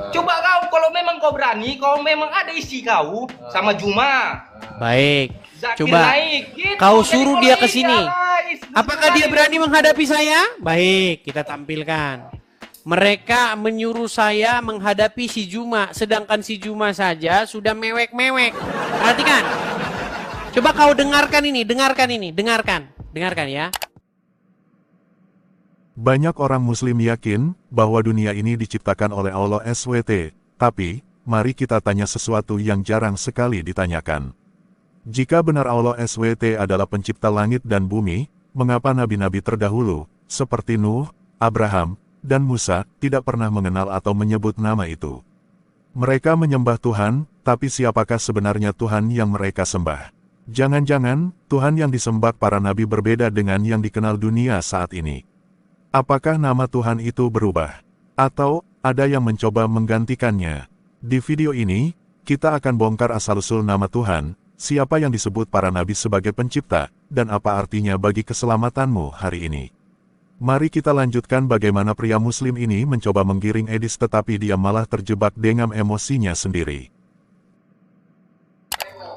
Coba kau, kalau memang kau berani, kau memang ada isi kau sama Juma. Baik. Zakir Coba naik, gitu. kau Jadi suruh kalau dia ke ini sini. guys, Apakah dia berani menghadapi saya? Baik, kita tampilkan. Mereka menyuruh saya menghadapi si Juma, sedangkan si Juma saja sudah mewek-mewek. Perhatikan. Coba kau dengarkan ini, dengarkan ya. Banyak orang muslim yakin bahwa dunia ini diciptakan oleh Allah SWT, tapi mari kita tanya sesuatu yang jarang sekali ditanyakan. Jika benar Allah SWT adalah pencipta langit dan bumi, mengapa nabi-nabi terdahulu, seperti Nuh, Abraham, dan Musa, tidak pernah mengenal atau menyebut nama itu? Mereka menyembah Tuhan, tapi siapakah sebenarnya Tuhan yang mereka sembah? Jangan-jangan, Tuhan yang disembah para nabi berbeda dengan yang dikenal dunia saat ini. Apakah nama Tuhan itu berubah? Atau, ada yang mencoba menggantikannya? Di video ini, kita akan bongkar asal-usul nama Tuhan, siapa yang disebut para nabi sebagai pencipta, dan apa artinya bagi keselamatanmu hari ini. Mari kita lanjutkan bagaimana pria muslim ini mencoba menggiring Edis tetapi dia malah terjebak dengan emosinya sendiri.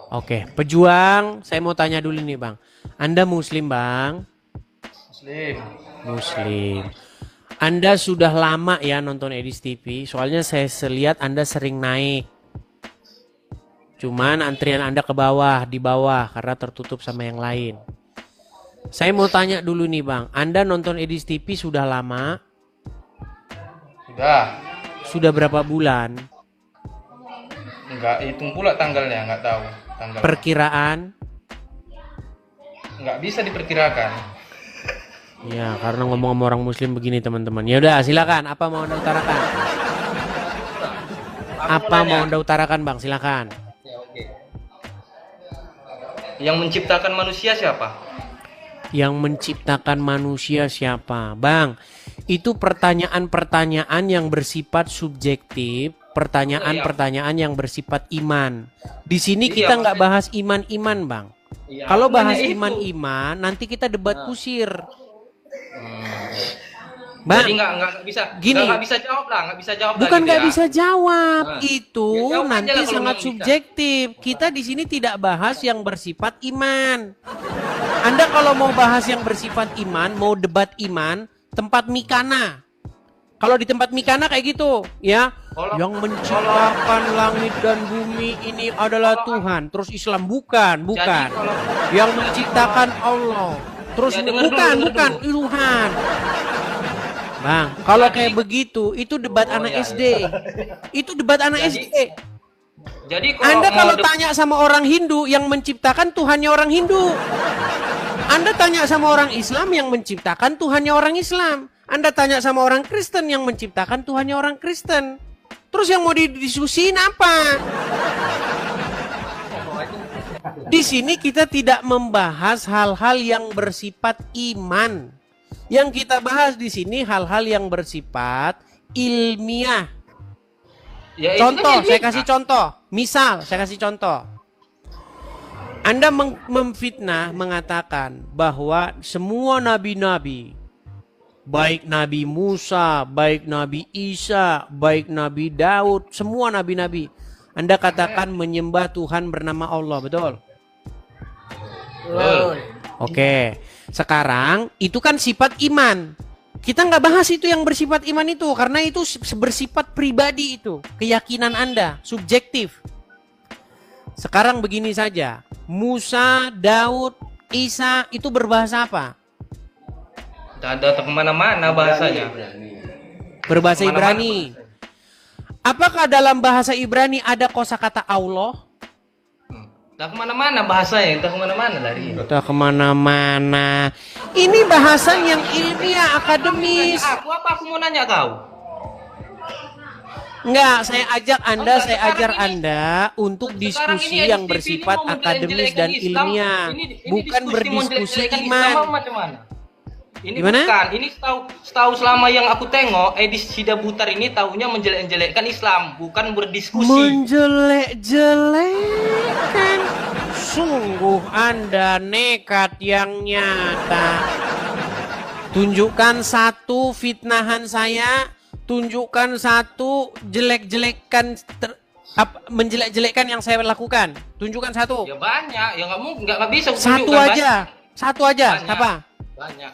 Oke, pejuang, saya mau tanya dulu nih Bang. Anda muslim Bang? Muslim. Anda sudah lama ya nonton Edis TV, soalnya saya lihat Anda sering naik. Cuman antrian Anda ke bawah, di bawah, karena tertutup sama yang lain. Saya mau tanya dulu nih Bang, Anda nonton Edis TV sudah lama? Sudah. Sudah berapa bulan? Enggak hitung pula tanggalnya, enggak tahu tanggal. Perkiraan? Enggak bisa diperkirakan. Ya, karena ngomong sama orang muslim begini teman-teman. Ya udah, silakan. Apa mau Anda utarakan? Apa mau Anda utarakan, Bang? Silakan. Ya, oke. Yang menciptakan manusia siapa? Yang menciptakan manusia siapa? Bang, itu pertanyaan-pertanyaan yang bersifat subjektif, pertanyaan-pertanyaan yang bersifat iman. Di sini kita nggak bahas iman-iman, Bang. Iya, Kalau bahas itu. iman-iman, nanti kita debat kusir. Bang, Jadi nggak bisa, gini. nggak bisa jawab lah, nggak bisa jawab. Bukan lah, nggak gitu ya. bisa jawab, Nah, itu ya jawab aja nanti lah kalau sangat nggak bisa. subjektif. Kita di sini tidak bahas yang bersifat iman. Anda kalau mau bahas yang bersifat iman, mau debat iman, tempat Mikana. Kalau di tempat Mikana kayak gitu, ya, yang menciptakan langit dan bumi ini adalah Tuhan. Terus Islam bukan. Yang menciptakan Allah. Terus Ya, dengar dulu. Tuhan. Bang, kalau kayak begitu, itu debat anak SD. Itu debat anak SD. Jadi Anda kalau mau tanya sama orang Hindu, yang menciptakan Tuhannya orang Hindu. Anda tanya sama orang Islam, yang menciptakan Tuhannya orang Islam. Anda tanya sama orang Kristen, yang menciptakan Tuhannya orang Kristen. Terus yang mau didiskusiin apa? Di sini kita tidak membahas hal-hal yang bersifat iman. Yang kita bahas di sini hal-hal yang bersifat ilmiah. Ya, itu Contoh, kan saya kasih contoh. Misal, saya kasih contoh. Anda memfitnah mengatakan bahwa semua nabi-nabi, baik Nabi Musa, baik Nabi Isa, baik Nabi Daud, semua nabi-nabi, Anda katakan menyembah Tuhan bernama Allah, betul? Oke, sekarang itu kan sifat iman. Kita nggak bahas itu yang bersifat iman itu, karena itu bersifat pribadi itu, keyakinan Anda, subjektif. Sekarang begini saja, Musa, Daud, Isa itu berbahasa apa? Ada kemana-mana bahasanya. Berbahasa Ibrani. Apakah dalam bahasa Ibrani ada kosakata Allah? Entah kemana-mana bahasanya, entah kemana-mana lari. Entah kemana-mana. Ini bahasan yang ilmiah, akademis. Aku mau nanya kau. Enggak, saya ajar Sekarang ini- Anda untuk Sekarang diskusi ini yang Edis TV bersifat ini mau akademis menjelek-jelekan dan Islam. ilmiah, Ini bukan diskusi mau berdiskusi menjelek-jelekan iman. Islam macam mana? Ini Gimana? bukan, ini setahu selama yang aku tengok, Edis Sida Butar ini taunya menjelek-jelekkan Islam, bukan berdiskusi. Menjelek-jelekan. Sungguh Anda nekat yang nyata. Tunjukkan satu fitnahan saya, tunjukkan satu menjelek-jelekkan yang saya lakukan. Tunjukkan satu. Ya banyak, ya nggak mungkin, nggak bisa. aku Satu tunjukkan, aja. Satu aja. Banyak. Apa? Banyak.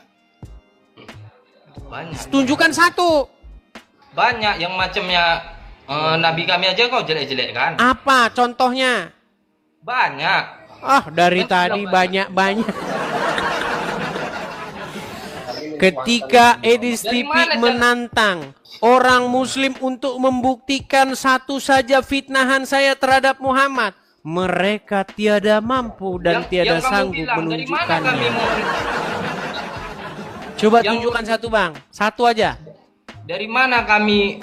Banyak. Tunjukkan satu. Banyak yang macamnya Nabi kami aja kau jelek-jelekkan. Apa contohnya? Banyak. Dari Kan tadi sudah banyak-banyak. Ketika Edis Dari TV mana, Jan? menantang orang muslim untuk membuktikan satu saja fitnahan saya terhadap Muhammad, mereka tiada mampu dan tiada yang kamu sanggup bilang, dari mana menunjukkannya. kami mau, Coba yang- tunjukkan satu bang, satu aja. dari mana kami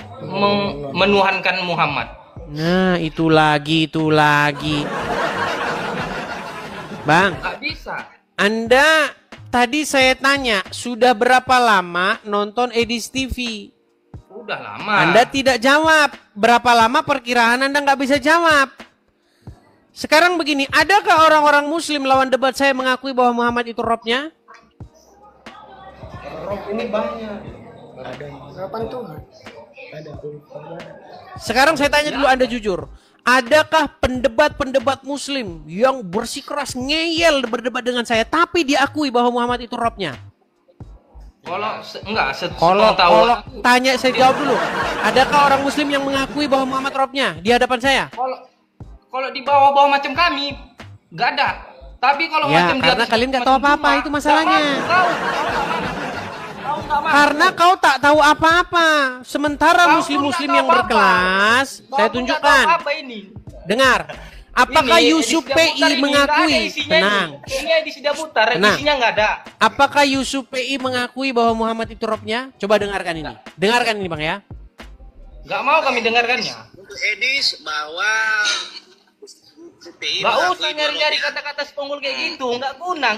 menuhankan Muhammad? Nah itu lagi. Bang, Nggak bisa. Anda tadi saya tanya, sudah berapa lama nonton Edis TV? Udah lama. Anda tidak jawab. Berapa lama perkiraan Anda nggak bisa jawab? Sekarang begini, adakah orang-orang muslim lawan debat saya mengakui bahwa Muhammad itu Robnya? Sekarang saya tanya dulu Anda jujur. Adakah pendebat-pendebat muslim yang bersikeras ngeyel berdebat dengan saya tapi diakui bahwa Muhammad itu Robnya? Kalau enggak, Kalau tahu. tanya saya jawab dulu. Adakah orang muslim yang mengakui bahwa Muhammad Robnya di hadapan saya? Kalau di bawah-bawah macam kami, nggak ada. Tapi kalau Ya, macam di karena atas kalian nggak macam tahu apa-apa, Juma, itu masalahnya. nggak mampu, kau nggak mampu. Karena kau tak tahu apa-apa. Sementara Kau pun muslim-muslim nggak yang tahu berkelas, Kau saya pun nggak tunjukkan. tahu apa ini? Dengar. Apakah Ini, Yusuf edisi Daputar PI ini, nggak ada mengakui? isinya Tenang. Ini edisi Daputar, Tenang. isinya nggak ada. Apakah Yusuf PI mengakui bahwa Muhammad itu Robnya? Coba dengarkan ini. Dengarkan ini Bang ya. Nggak mau kami dengarkannya. Untuk Edis bahwa PI Nggak mengakui usah nyari-nyari bahwa- kata-kata seponggol kayak gitu. Nggak guna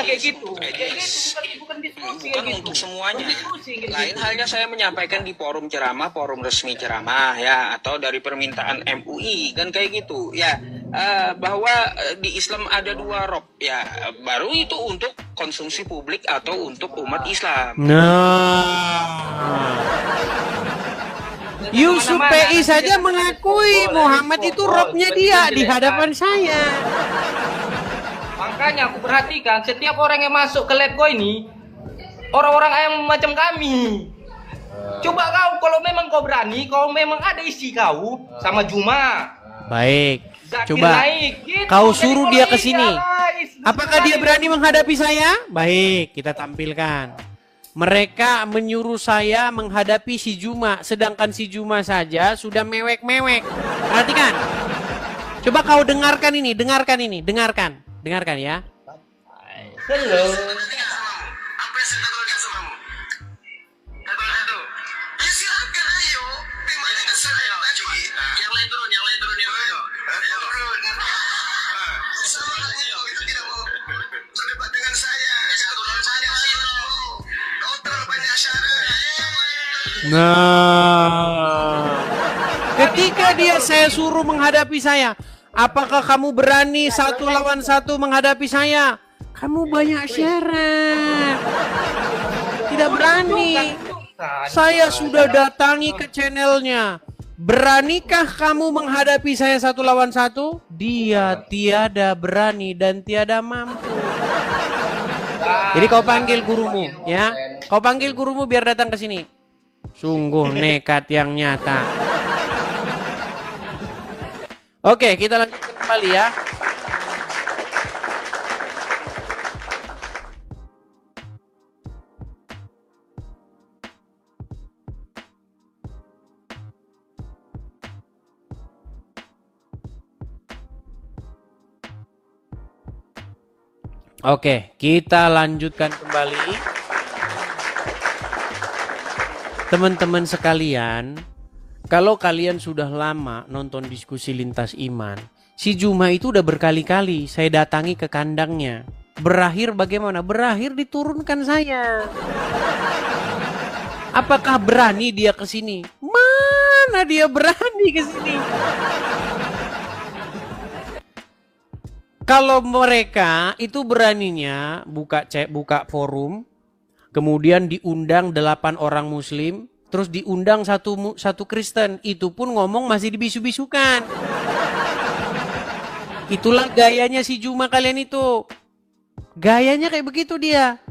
kayak gitu. Kayak gitu bukan diskusi kayak bukan gitu. untuk semuanya. Bukan diskusi kayak Lain gitu. halnya saya menyampaikan di forum ceramah, forum resmi ceramah ya, atau dari permintaan MUI kan kayak gitu ya, bahwa di Islam ada dua rob ya, baru itu untuk konsumsi publik atau untuk umat Islam. Yusuf Kemana-mana, PI nanti saja dia mengakui boleh, Muhammad boleh, itu boleh, Robnya boleh, dia boleh, di boleh. hadapan saya. Makanya aku perhatikan setiap orang yang masuk ke lab ini orang-orang yang macam kami. Coba kau kalau memang kau berani, kau memang ada isi kau sama Juma. Baik. Zakir Coba naik, gitu. kau Jadi suruh kalau dia ke iya, sini. guys, Apakah dia berani menghadapi saya? Baik, kita tampilkan. Mereka menyuruh saya menghadapi si Juma, sedangkan si Juma saja sudah mewek-mewek. Perhatikan. Coba kau dengarkan ini, dengarkan ya. Hello. Apa yang saya katakan samamu? Satu. Ya silakan ayo. Memang dengan saya yang lain turun, yang lain turun. Masalahnya kau itu tidak mau berdebat dengan saya. Kau terlalu banyak syarat. Nah, ketika saya suruh menghadapi saya, apakah kamu berani satu lawan satu menghadapi saya? Kamu banyak syarat. Tidak berani. Saya sudah datangi ke channelnya. Beranikah kamu menghadapi saya satu lawan satu? Dia tiada berani dan tiada mampu. Jadi kau panggil gurumu, ya. Kau panggil gurumu biar datang ke sini. Sungguh nekat yang nyata. Oke, kita lanjutkan kembali ya. Oke, kita lanjutkan kembali. Teman-teman sekalian, kalau kalian sudah lama nonton diskusi lintas iman, si Juma itu udah berkali-kali saya datangi ke kandangnya. Berakhir bagaimana? Berakhir diturunkan saya. Apakah berani dia ke sini? Mana dia berani ke sini? Kalau mereka itu beraninya buka forum, kemudian diundang 8 orang muslim, terus diundang satu Kristen, itu pun ngomong masih dibisu-bisukan. Itulah gayanya si Juma kalian itu. Gayanya kayak begitu dia.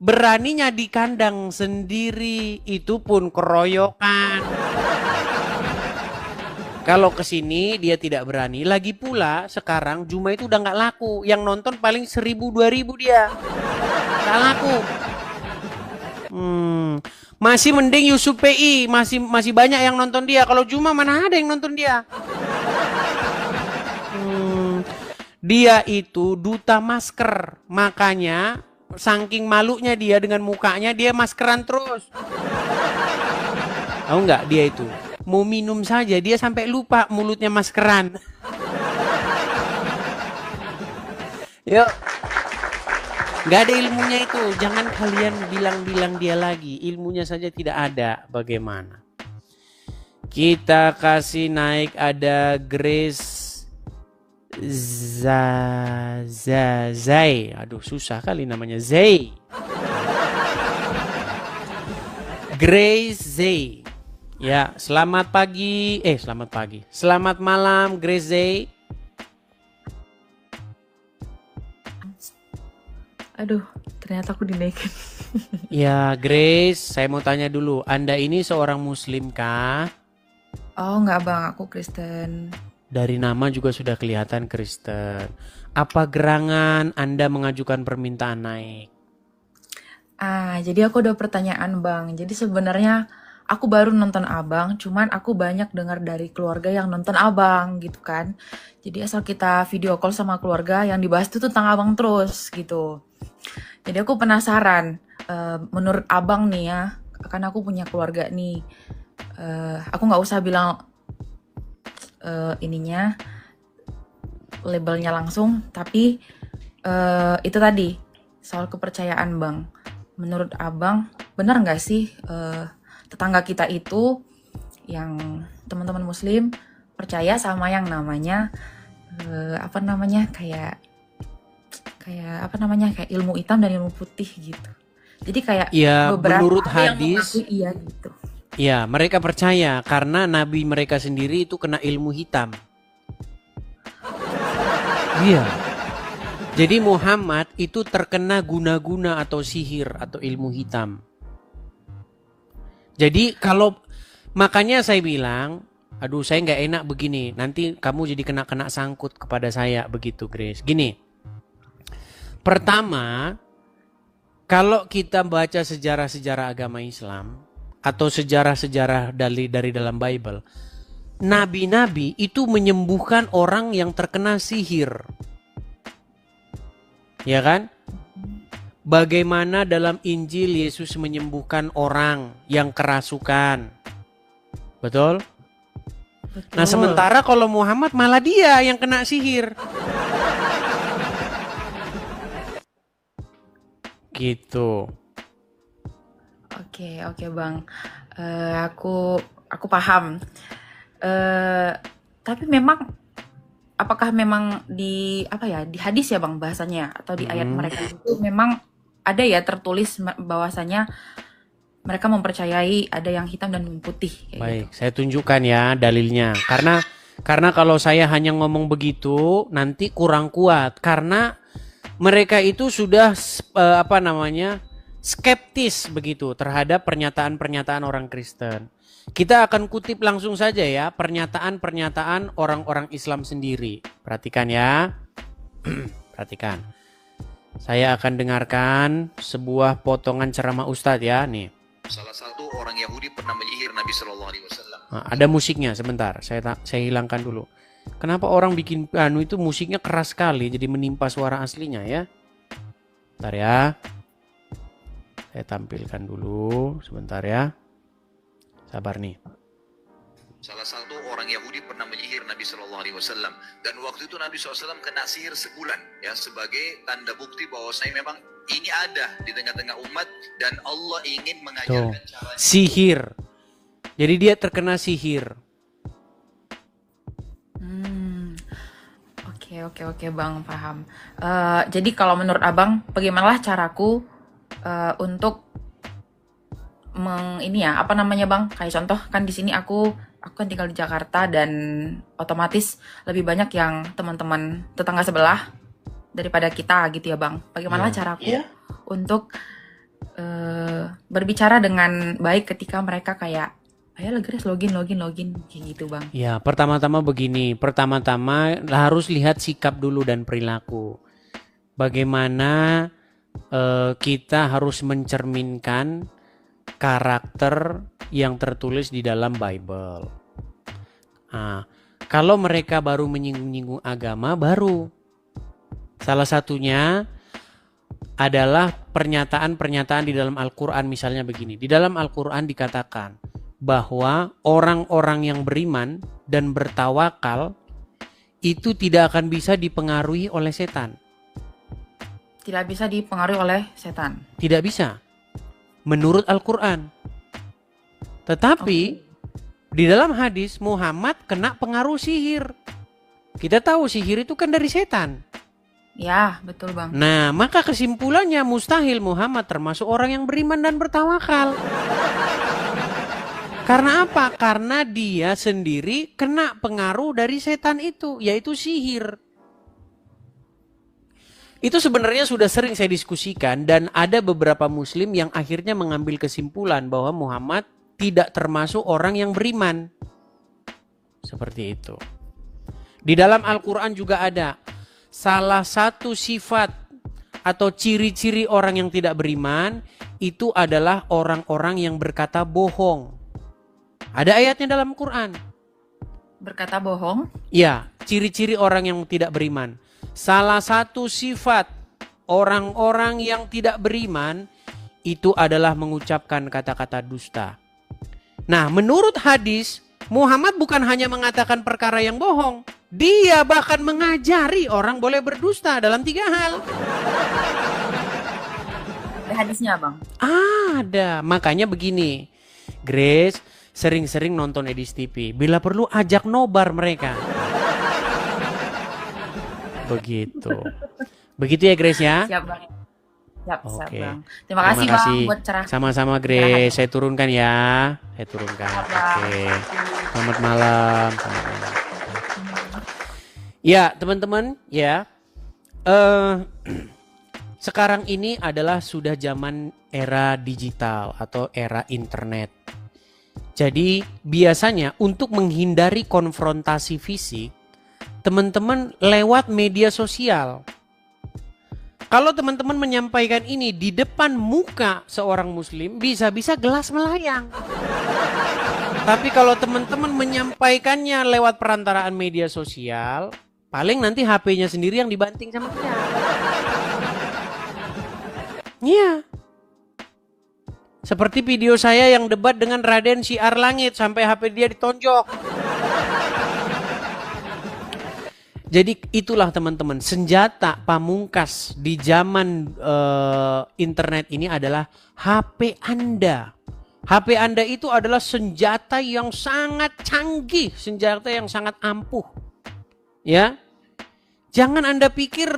Beraninya di kandang sendiri, itu pun keroyokan. Kalau kesini dia tidak berani. Lagi pula sekarang Juma itu udah nggak laku. Yang nonton paling 1.000-2.000 dia. Nggak laku. Masih mending Yusuf PI, masih banyak yang nonton dia. Kalau Juma mana ada yang nonton dia. Dia itu duta masker, makanya saking malunya dia dengan mukanya dia maskeran terus. Tahu nggak dia itu? Mau minum saja dia sampai lupa mulutnya maskeran. Yuk. Nggak ada ilmunya itu. Jangan kalian bilang-bilang dia lagi. Ilmunya saja tidak ada. Bagaimana? Kita kasih naik ada Grace Zai. Aduh susah kali namanya. Zai. Grace Zai. Ya, selamat pagi. Selamat malam Grace Zai. Aduh, ternyata aku dinaikin. Ya, Grace, saya mau tanya dulu. Anda ini seorang muslim kah? Oh, enggak bang, aku Kristen. Dari nama juga sudah kelihatan Kristen. Apa gerangan Anda mengajukan permintaan naik? Jadi aku ada pertanyaan bang. Jadi sebenarnya aku baru nonton abang, cuman aku banyak dengar dari keluarga yang nonton abang gitu kan. Jadi asal kita video call sama keluarga yang dibahas itu tentang abang terus gitu. Jadi aku penasaran, menurut abang nih ya, kan aku punya keluarga nih. Aku nggak usah bilang labelnya langsung, tapi itu tadi soal kepercayaan bang. Menurut abang benar nggak sih tetangga kita itu yang teman-teman muslim percaya sama yang namanya kayak ilmu hitam dan ilmu putih gitu. Jadi kayak ya, beberapa menurut yang hadis mengaku iya gitu. ya mereka percaya karena nabi mereka sendiri itu kena ilmu hitam. Iya. Jadi Muhammad itu terkena guna-guna atau sihir atau ilmu hitam. Jadi makanya saya bilang, aduh saya nggak enak begini. Nanti kamu jadi kena sangkut kepada saya begitu, Grace. Gini, pertama, kalau kita baca sejarah-sejarah agama Islam atau sejarah-sejarah dari dalam Bible, nabi-nabi itu menyembuhkan orang yang terkena sihir. Ya kan? Bagaimana dalam Injil Yesus menyembuhkan orang yang kerasukan. Betul? Betul. Nah, sementara kalau Muhammad malah dia yang kena sihir. Gitu. Oke bang, aku paham. Tapi memang apakah memang di hadis ya bang bahasanya atau di ayat mereka itu memang ada ya tertulis bahwasanya mereka mempercayai ada yang hitam dan yang putih. Baik, gitu. Saya tunjukkan ya dalilnya. Karena kalau saya hanya ngomong begitu nanti kurang kuat karena mereka itu sudah skeptis begitu terhadap pernyataan-pernyataan orang Kristen. Kita akan kutip langsung saja ya pernyataan-pernyataan orang-orang Islam sendiri. Perhatikan ya. Perhatikan. Saya akan dengarkan sebuah potongan ceramah Ustadz ya nih. Salah satu orang Yahudi pernah menyihir Nabi Shallallahu Alaihi Wasallam. Nah, ada musiknya sebentar. Saya hilangkan dulu. Kenapa orang bikin itu musiknya keras sekali jadi menimpa suara aslinya ya? Bentar ya. Saya tampilkan dulu sebentar ya. Sabar nih. Salah satu orang Yahudi pernah menyihir Nabi Shallallahu Alaihi Wasallam dan waktu itu Nabi SAW kena sihir sebulan ya sebagai tanda bukti bahwa saya memang ini ada di tengah-tengah umat dan Allah ingin mengajarkan caranya. Sihir. Jadi dia terkena sihir. Oke bang, paham. Jadi kalau menurut abang, bagaimanalah caraku untuk ini ya, apa namanya Bang? Kayak contoh kan di sini aku kan tinggal di Jakarta dan otomatis lebih banyak yang teman-teman tetangga sebelah daripada kita gitu ya Bang. Bagaimana caraku untuk berbicara dengan baik ketika mereka kayak ayo Grace login kayak gitu Bang. Ya, pertama-tama begini. Pertama-tama harus lihat sikap dulu dan perilaku. Bagaimana kita harus mencerminkan karakter yang tertulis di dalam Bible. Nah, kalau mereka baru menyinggung-nyinggung agama, baru. Salah satunya adalah pernyataan-pernyataan di dalam Al-Quran, misalnya begini. Di dalam Al-Quran dikatakan bahwa orang-orang yang beriman dan bertawakal itu tidak akan bisa dipengaruhi oleh setan. Tidak bisa dipengaruhi oleh setan. Tidak bisa. Menurut Al-Quran. Tetapi di dalam hadis Muhammad kena pengaruh sihir. Kita tahu sihir itu kan dari setan. Ya, betul Bang. Nah, maka kesimpulannya mustahil Muhammad termasuk orang yang beriman dan bertawakal. Karena apa? Karena dia sendiri kena pengaruh dari setan itu, yaitu sihir. Itu sebenarnya sudah sering saya diskusikan dan ada beberapa muslim yang akhirnya mengambil kesimpulan bahwa Muhammad tidak termasuk orang yang beriman. Seperti itu. Di dalam Al-Quran juga ada salah satu sifat atau ciri-ciri orang yang tidak beriman itu adalah orang-orang yang berkata bohong. Ada ayatnya dalam Quran. Berkata bohong? Ya, ciri-ciri orang yang tidak beriman. Salah satu sifat orang-orang yang tidak beriman itu adalah mengucapkan kata-kata dusta. Nah, menurut hadis, Muhammad bukan hanya mengatakan perkara yang bohong. Dia bahkan mengajari orang boleh berdusta dalam 3 hal. Ada hadisnya Bang? Ada, makanya begini. Grace sering-sering nonton Edis TV. Bila perlu ajak nobar mereka. Begitu. Begitu ya Grace ya? Siap Bang. Siap Oke. Bang. Terima kasih Bang buat cerah. Sama-sama Grace. Saya turunkan ya. Saya turunkan. Siap, Bang. Oke. Selamat malam. Ya teman-teman ya. Sekarang ini adalah sudah zaman era digital atau era internet. Jadi biasanya untuk menghindari konfrontasi fisik, teman-teman lewat media sosial. Kalau teman-teman menyampaikan ini di depan muka seorang muslim, bisa-bisa gelas melayang. Tapi kalau teman-teman menyampaikannya lewat perantaraan media sosial, paling nanti HP-nya sendiri yang dibanting sama dia. Iya. Seperti video saya yang debat dengan Raden Syiar Langit sampai HP dia ditonjok. Jadi itulah teman-teman, senjata pamungkas di zaman internet ini adalah HP Anda. HP Anda itu adalah senjata yang sangat canggih, senjata yang sangat ampuh. Ya. Jangan Anda pikir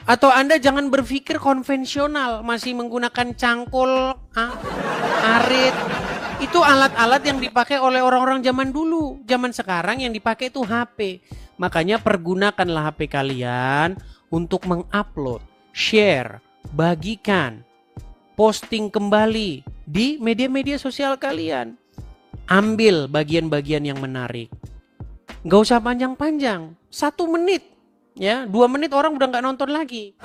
atau Anda jangan berpikir konvensional, masih menggunakan cangkul, arit. Itu alat-alat yang dipakai oleh orang-orang zaman dulu. Zaman sekarang yang dipakai itu HP. Makanya pergunakanlah HP kalian untuk mengupload, share, bagikan, posting kembali di media-media sosial kalian. Ambil bagian-bagian yang menarik. Gak usah panjang-panjang, 1 menit. Ya, 2 menit orang udah gak nonton lagi.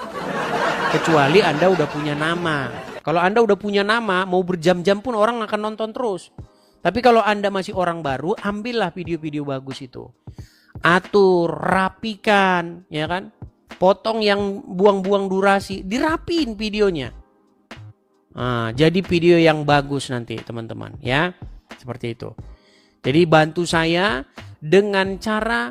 Kecuali Anda udah punya nama. Kalau Anda udah punya nama, mau berjam-jam pun orang akan nonton terus. Tapi kalau Anda masih orang baru, ambillah video-video bagus itu. Atur, rapikan, ya kan? Potong yang buang-buang durasi, dirapiin videonya. Nah, jadi video yang bagus nanti teman-teman, ya. Seperti itu. Jadi bantu saya dengan cara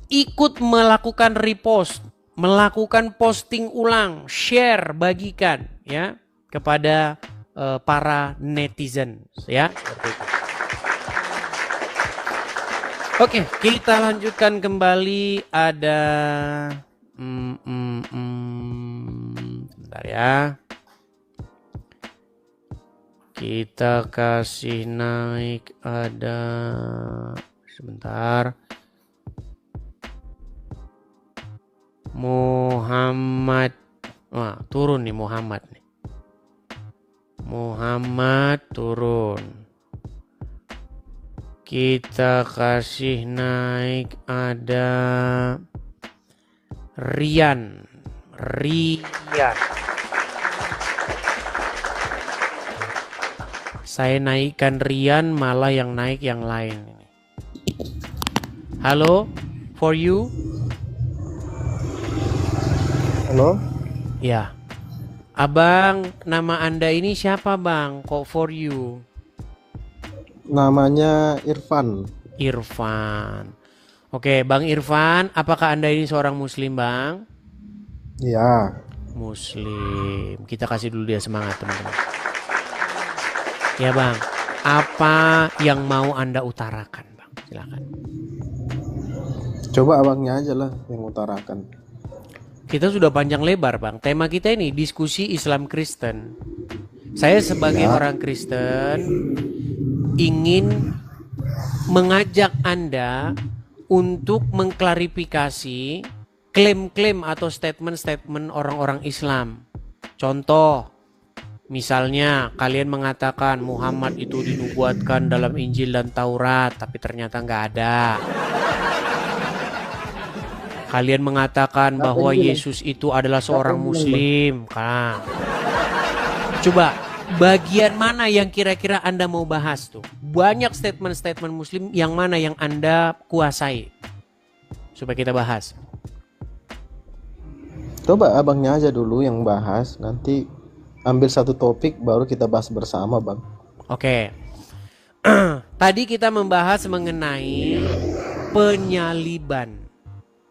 ikut melakukan repost, melakukan posting ulang, share, bagikan, ya, kepada para netizen, ya. Seperti itu. Oke, kita lanjutkan kembali. Ada sebentar ya. Kita kasih naik ada sebentar. Muhammad. Wah, turun nih Muhammad nih. Muhammad turun. Kita kasih naik ada Rian. Saya naikkan Rian, malah yang naik yang lain. Halo, for you. Halo, Ya. Abang, nama Anda ini siapa bang? Kok for you? namanya Irfan. Irfan. Oke, Bang Irfan, apakah Anda ini seorang muslim bang? Iya, Muslim. Kita kasih dulu dia semangat teman-teman. Ya bang, apa yang mau Anda utarakan bang? Silakan. coba abangnya aja lah yang utarakan. Kita sudah panjang lebar bang. Tema kita ini diskusi Islam Kristen. Saya sebagai orang Kristen ingin mengajak Anda untuk mengklarifikasi klaim-klaim atau statement-statement orang-orang Islam. Contoh, misalnya kalian mengatakan Muhammad itu dinubuatkan dalam Injil dan Taurat, tapi ternyata nggak ada. Kalian mengatakan bahwa Yesus itu adalah seorang Muslim. Kan? Coba, bagian mana yang kira-kira Anda mau bahas tuh? Banyak statement-statement Muslim yang mana yang Anda kuasai? Supaya kita bahas. Coba abangnya aja dulu yang bahas, nanti ambil satu topik baru kita bahas bersama bang. Oke. Tadi kita membahas mengenai penyaliban.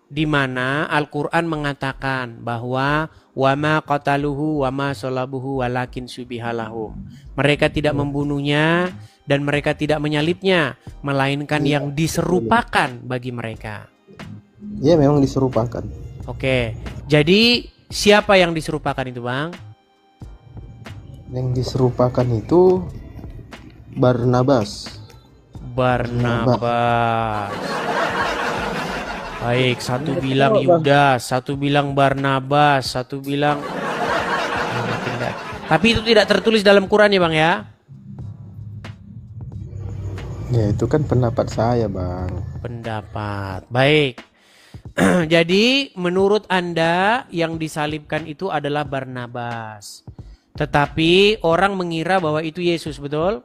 Di mana Al-Quran mengatakan bahwa wama qataluhu wama salabuhu walakin subihalahum. Mereka tidak membunuhnya dan mereka tidak menyalibnya, melainkan yang diserupakan bagi mereka. Iya memang diserupakan. Oke, jadi siapa yang diserupakan itu bang? Yang diserupakan itu Barnabas. Barnabas. Baik, satu bilang Yudas, satu bilang Barnabas, satu bilang tapi itu tidak tertulis dalam Quran ya bang ya? Ya itu kan pendapat saya bang. Pendapat. Baik. Jadi menurut Anda yang disalibkan itu adalah Barnabas. Tetapi orang mengira bahwa itu Yesus, betul?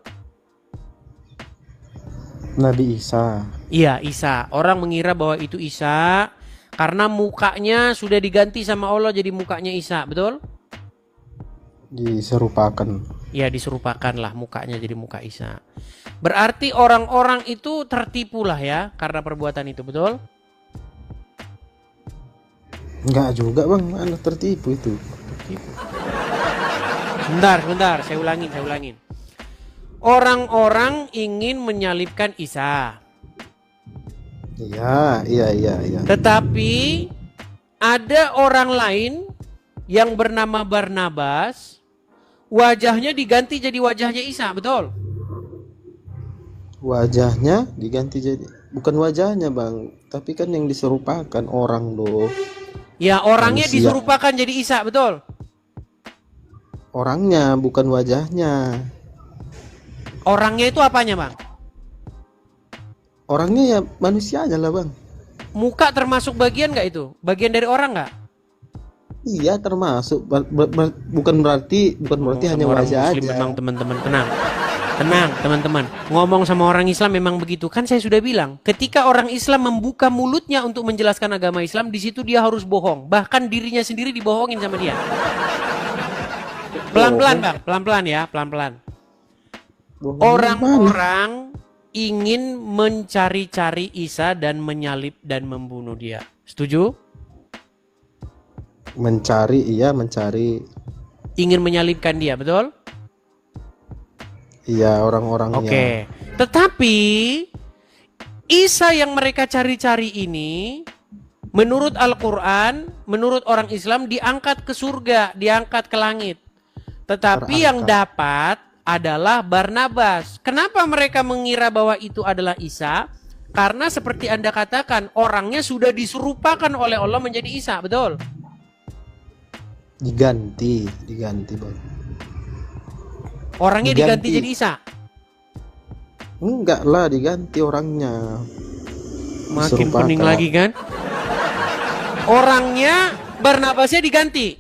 Nabi Isa. Iya, Isa. Orang mengira bahwa itu Isa karena mukanya sudah diganti sama Allah jadi mukanya Isa, betul? Diserupakan. Ya, diserupakan lah mukanya jadi muka Isa. Berarti orang-orang itu tertipu lah ya karena perbuatan itu, betul? Enggak juga bang, mana tertipu itu. Sebentar, saya ulangin. Orang-orang ingin menyalibkan Isa. Iya. Tetapi ada orang lain yang bernama Barnabas, wajahnya diganti jadi wajahnya Isa, betul? Wajahnya diganti jadi, bukan wajahnya bang, tapi kan yang diserupakan orang loh. Ya, orangnya Manusia. diserupakan jadi Isa, betul? Orangnya bukan wajahnya. Orangnya itu apanya bang? Orangnya ya manusianya lah bang. Muka termasuk bagian nggak itu? Bagian dari orang nggak? Iya termasuk. Bukan berarti hanya Sama orang wajah Muslim aja. memang teman-teman tenang teman-teman. Ngomong sama orang Islam memang begitu. Kan saya sudah bilang, ketika orang Islam membuka mulutnya untuk menjelaskan agama Islam, di situ dia harus bohong. Bahkan dirinya sendiri dibohongin sama dia. Pelan-pelan bang, pelan-pelan ya, pelan-pelan. Orang-orang ingin mencari-cari Isa dan menyalib dan membunuh dia. Setuju? Mencari. Ingin menyalibkan dia, betul? Iya orang-orangnya. Oke. Tetapi Isa yang mereka cari-cari ini, menurut Al-Quran, menurut orang Islam diangkat ke surga, diangkat ke langit. Tetapi yang dapat adalah Barnabas. Kenapa mereka mengira bahwa itu adalah Isa? Karena seperti Anda katakan, orangnya sudah diserupakan oleh Allah menjadi Isa, betul? Diganti Bang. Orangnya diganti jadi Isa. Enggak lah, diganti orangnya. Makin Diserupakan. pening lagi kan? Orangnya Barnabasnya diganti.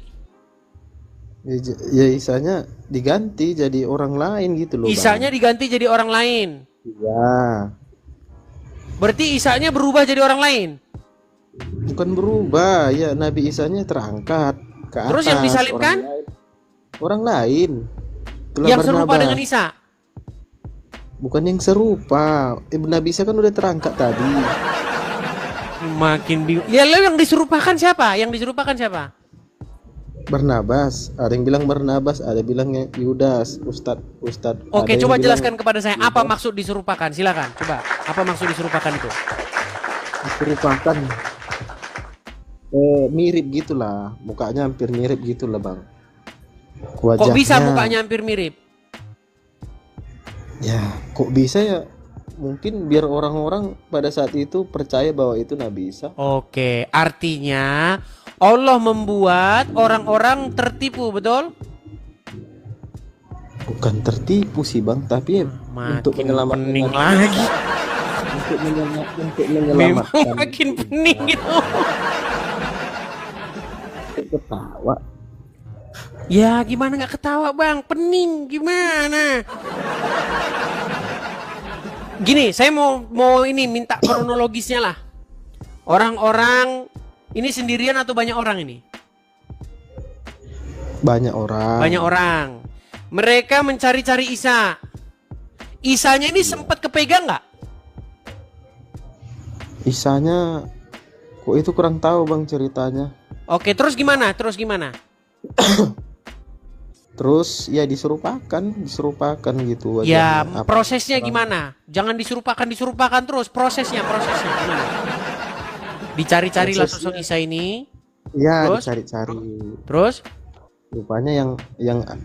Ya Isanya diganti jadi orang lain gitu loh. Isanya diganti jadi orang lain. Iya. Berarti Isanya berubah jadi orang lain. Bukan berubah, ya Nabi Isanya terangkat ke atas. Terus yang disalibkan? Orang lain. Itulah Yang serupa Barnabas. dengan Isa. Bukan yang serupa. Nabi Isa kan udah terangkat tadi. Makin bingung. Ya lo yang diserupakan siapa? Yang diserupakan siapa? Barnabas. Ada yang bilang Barnabas, ada yang bilang Yudas, Ustadz. Oke, Ada yang coba bilang jelaskan kepada saya apa Yudas. maksud diserupakan. Silakan, coba. Apa maksud diserupakan itu? Diserupakan. Mirip gitulah. Mukanya hampir mirip gitulah, Bang. Kok bisa mukanya hampir mirip? Ya, kok bisa ya? Mungkin biar orang-orang pada saat itu percaya bahwa itu Nabi Isa. Oke, artinya Allah membuat orang-orang tertipu, betul? Bukan tertipu sih Bang, tapi untuk Makin menyelamatkan pening Nabi lagi. Isa. Untuk Memang menyelamatkan. makin pening gitu. Ketawa. Ya gimana nggak ketawa bang? Pening gimana? Gini, saya mau ini minta kronologisnya lah. Orang-orang ini sendirian atau banyak orang ini? Banyak orang. Banyak orang. Mereka mencari-cari Isa. Isanya ini sempat kepegang nggak? Isanya kok itu kurang tahu Bang ceritanya. Oke, terus gimana? Terus gimana? Terus ya diserupakan gitu Ya, wajahnya. prosesnya gimana? Jangan diserupakan terus. Prosesnya gimana? Dicari-carilah sosok Isa ini. Ya, Terus? dicari-cari. Terus? Rupanya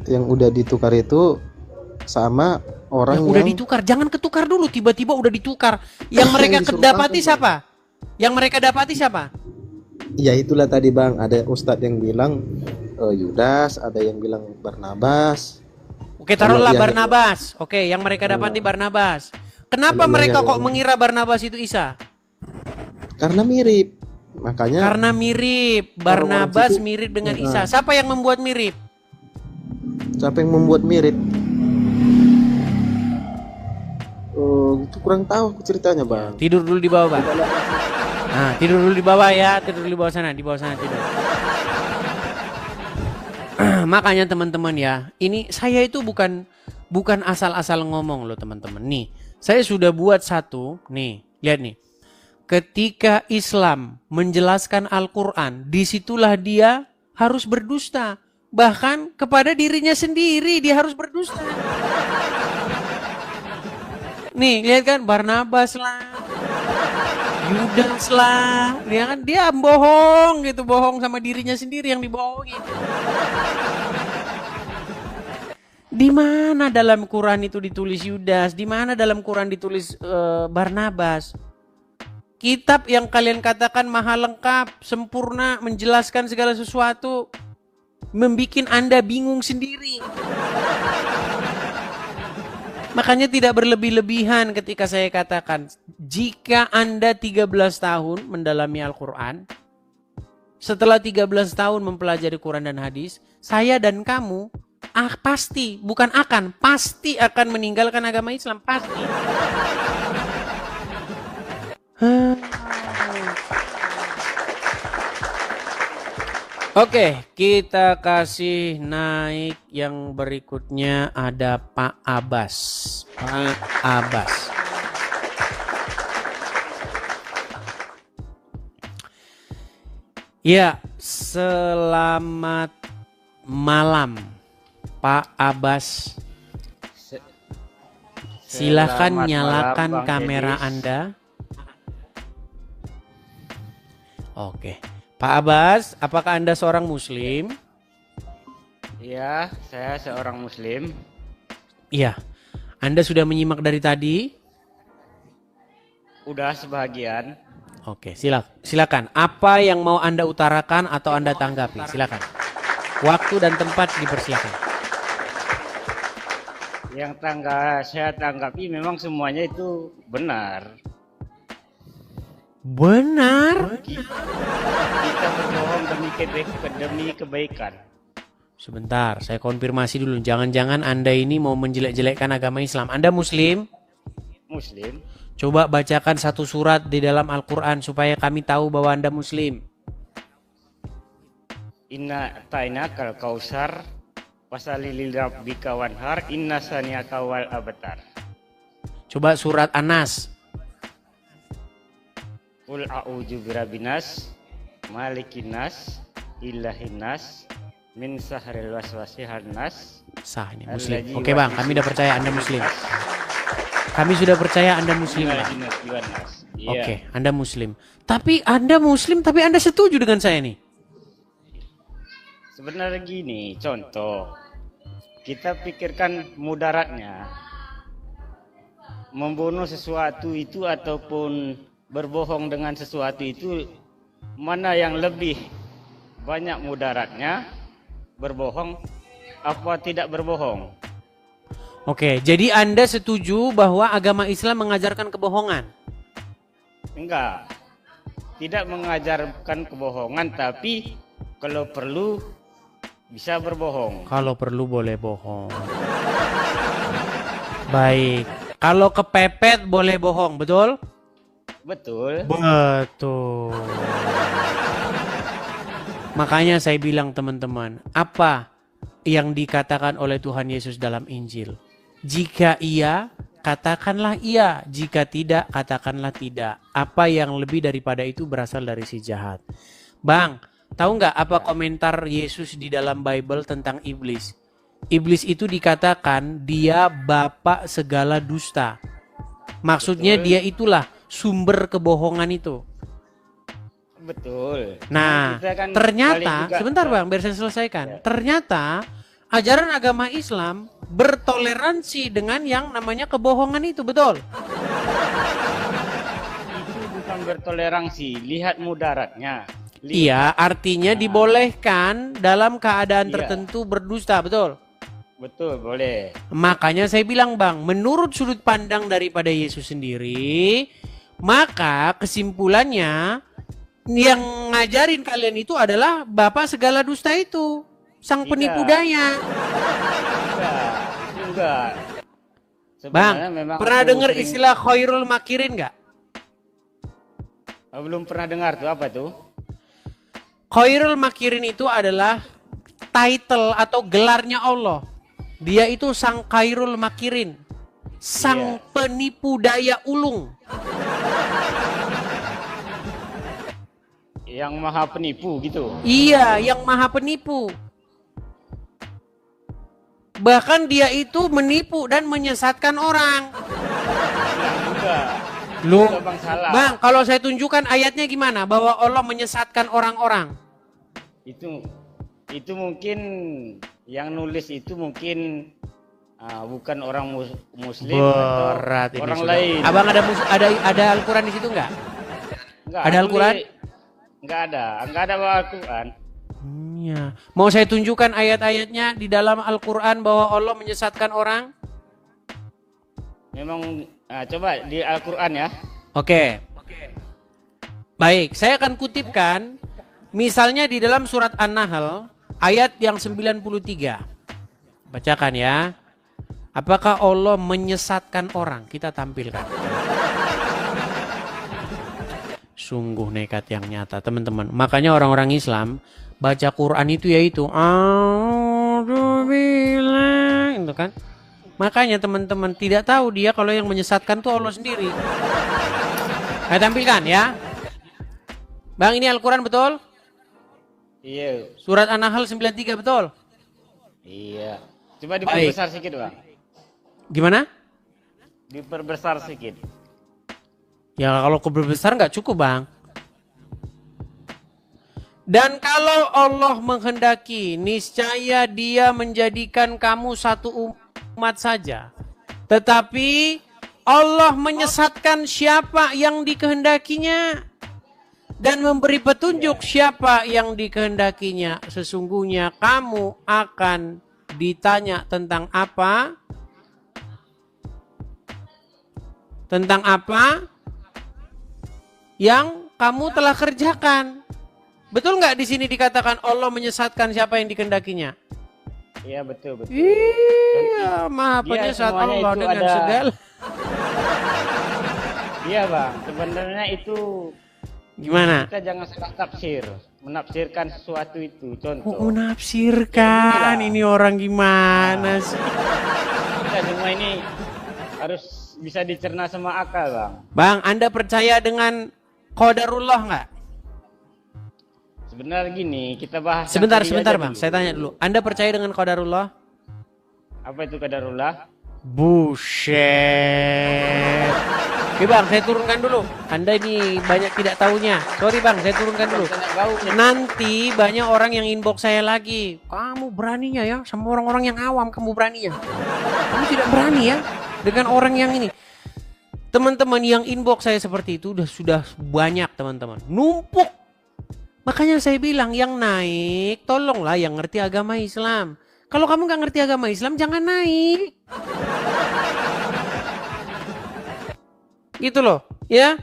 yang udah ditukar itu sama orang Yang udah ditukar, jangan ketukar dulu. Tiba-tiba udah ditukar. Yang mereka Yang dapati disuruh siapa? Yang mereka dapati siapa? Ya itulah tadi Bang, ada ustadz yang bilang Yudas, ada yang bilang Barnabas. Oke, taruhlah Kalau yang- Barnabas. Oke, yang mereka dapati Barnabas. Kenapa Kalau mereka yang- kok mengira Barnabas itu Isa? Karena mirip. Makanya Karena mirip. Orang-orang Barnabas situ- mirip dengan Nah. Isa. Siapa yang membuat mirip? siapa yang membuat mirip? Itu kurang tahu aku ceritanya Bang. Tidur dulu di bawah, Bang. Nah, tidur dulu di bawah ya. Tidur dulu di bawah sana tidur. Makanya teman-teman ya, ini saya itu bukan asal-asal ngomong loh teman-teman. Nih, saya sudah buat satu, nih, lihat nih. Ketika Islam menjelaskan Al-Quran, disitulah dia harus berdusta. Bahkan kepada dirinya sendiri dia harus berdusta. Nih, lihat kan Barnabas lah, Yudas lah, dia bohong gitu, bohong sama dirinya sendiri yang dibohongin. Di mana dalam Quran itu ditulis Yudas? Di mana dalam Quran ditulis Barnabas? Kitab yang kalian katakan maha lengkap, sempurna, menjelaskan segala sesuatu, membikin Anda bingung sendiri. Makanya tidak berlebih-lebihan ketika saya katakan, jika Anda 13 tahun mendalami Al-Quran, setelah 13 tahun mempelajari Quran dan hadis, saya dan kamu pasti, bukan akan, pasti akan meninggalkan agama Islam, pasti. Oke, kita kasih naik yang berikutnya, ada Pak Abbas. Pak Abbas. Ya, selamat malam Pak Abbas. Silahkan Selamat nyalakan malam, Bang kamera Dedis. Anda. Oke. Pak Abbas, apakah Anda seorang muslim? Ya, saya seorang muslim. Iya. Anda sudah menyimak dari tadi? Udah sebagian. Oke, silakan. Apa yang mau Anda utarakan atau Anda tanggapi? Silakan. Waktu dan tempat dipersilakan. Yang saya tanggapi memang semuanya itu benar. Benar. Kita berbohong demi kebaikan. Sebentar, saya konfirmasi dulu. Jangan-jangan Anda ini mau menjelek-jelekkan agama Islam. Anda Muslim? Muslim. Coba bacakan satu surat di dalam Al-Quran supaya kami tahu bahwa Anda Muslim. Inna ta'ina kal kausar wasalilil rabbika wanhar inna saniyaka wal abtar. Coba surat An-Nas. Qul a'udzu birabbinas malikin nas ilahin nas min sahril waswasil nas. Sah ini Muslim. Oke bang, kami udah percaya Anda Muslim. Kami sudah percaya Anda Muslim. Oke, Anda Muslim. Tapi Anda Muslim, tapi Anda setuju dengan saya nih? Sebenarnya gini, contoh. Kita pikirkan mudaratnya. Membunuh sesuatu itu ataupun berbohong dengan sesuatu itu, mana yang lebih banyak mudaratnya? Berbohong apa tidak berbohong? Oke, jadi Anda setuju bahwa agama Islam mengajarkan kebohongan? Enggak. Tidak mengajarkan kebohongan, tapi kalau perlu bisa berbohong. Kalau perlu boleh bohong. Baik. Kalau kepepet boleh bohong, betul? Betul. Betul. Makanya saya bilang teman-teman, apa yang dikatakan oleh Tuhan Yesus dalam Injil? Jika iya, katakanlah iya. Jika tidak, katakanlah tidak. Apa yang lebih daripada itu berasal dari si jahat. Bang, tahu nggak apa komentar Yesus di dalam Bible tentang iblis? Iblis itu dikatakan dia bapak segala dusta. Maksudnya dia itulah sumber kebohongan itu. Betul. Nah, Kan ternyata, juga, sebentar bang, biar saya selesaikan. Ternyata ajaran agama Islam bertoleransi dengan yang namanya kebohongan itu, betul? itu bukan bertoleransi, lihat mudaratnya. Iya, artinya dibolehkan dalam keadaan Iya. tertentu berdusta, betul? Betul, boleh. Makanya saya bilang bang, menurut sudut pandang daripada Yesus sendiri, maka kesimpulannya yang ngajarin kalian itu adalah bapak segala dusta itu, sang Tidak. penipu daya. Enggak. Bang, Sebenarnya memang pernah aku dengar sering- istilah khairul makirin nggak? Belum pernah dengar tuh, apa tuh? Khairul makirin itu adalah title atau gelarnya Allah. Dia itu sang khairul makirin, sang penipu daya ulung. Yang maha penipu gitu. Iya, yang maha penipu. Bahkan dia itu menipu dan menyesatkan orang. Juga. Loh, Itu Bang salah. Bang, kalau saya tunjukkan ayatnya gimana? Bahwa Allah menyesatkan orang-orang. Itu mungkin yang nulis itu mungkin bukan orang muslim Berat atau ini orang sudah. lain. Abang ada Al-Quran di situ nggak? Enggak, ada Al-Quran? Enggak ada Al-Quran. Iya. Mau saya tunjukkan ayat-ayatnya di dalam Al-Quran bahwa Allah menyesatkan orang? Memang coba di Al-Quran ya. Oke. Baik, saya akan kutipkan misalnya di dalam surat An-Nahl ayat yang 93. Bacakan ya. Apakah Allah menyesatkan orang? Kita tampilkan. Sungguh nekat yang nyata, teman-teman. Makanya orang-orang Islam baca Quran itu yaitu a'udzubillah, itu kan. Makanya teman-teman tidak tahu dia kalau yang menyesatkan tuh Allah sendiri. Saya tampilkan ya. Bang, ini Al-Quran betul? Iya. Surat An-Nahl 93 betul? Iya. Coba diperbesar sedikit, Bang. Gimana? Diperbesar sedikit. Ya kalau keberbesar nggak cukup bang. Dan kalau Allah menghendaki, niscaya Dia menjadikan kamu umat saja. Tetapi Allah menyesatkan siapa yang dikehendakinya dan memberi petunjuk siapa yang dikehendakinya. Sesungguhnya kamu akan ditanya tentang apa? Tentang apa yang kamu telah kerjakan. Betul nggak di sini dikatakan Allah menyesatkan siapa yang dikehendakinya? Iya betul. Iya, maha penyesat semuanya Allah itu dengan ada- segala. Iya bang, sebenarnya itu Gimana? kita jangan salah tafsir, menafsirkan sesuatu itu. Contoh, Oh, menafsirkan. Ini orang gimana sih? kita semua ini harus bisa dicerna sama akal bang. Bang, Anda percaya dengan qadarullah nggak? Sebenarnya gini, kita bahas. yang Sebentar, tadi sebentar aja bang. dulu. Saya tanya dulu. Anda percaya dengan qadarullah? Apa itu qadarullah? Buset. Oke bang, saya turunkan dulu. Anda ini banyak tidak tahunya. Sorry bang, saya turunkan dulu. Nanti banyak orang yang inbox saya lagi. Kamu beraninya ya sama orang-orang yang awam, kamu beraninya. Kamu tidak berani ya dengan orang yang ini. Teman-teman yang inbox saya seperti itu sudah banyak teman-teman. Numpuk. Makanya saya bilang yang naik tolonglah yang ngerti agama Islam. Kalau kamu nggak ngerti agama Islam jangan naik. Gitu loh, ya.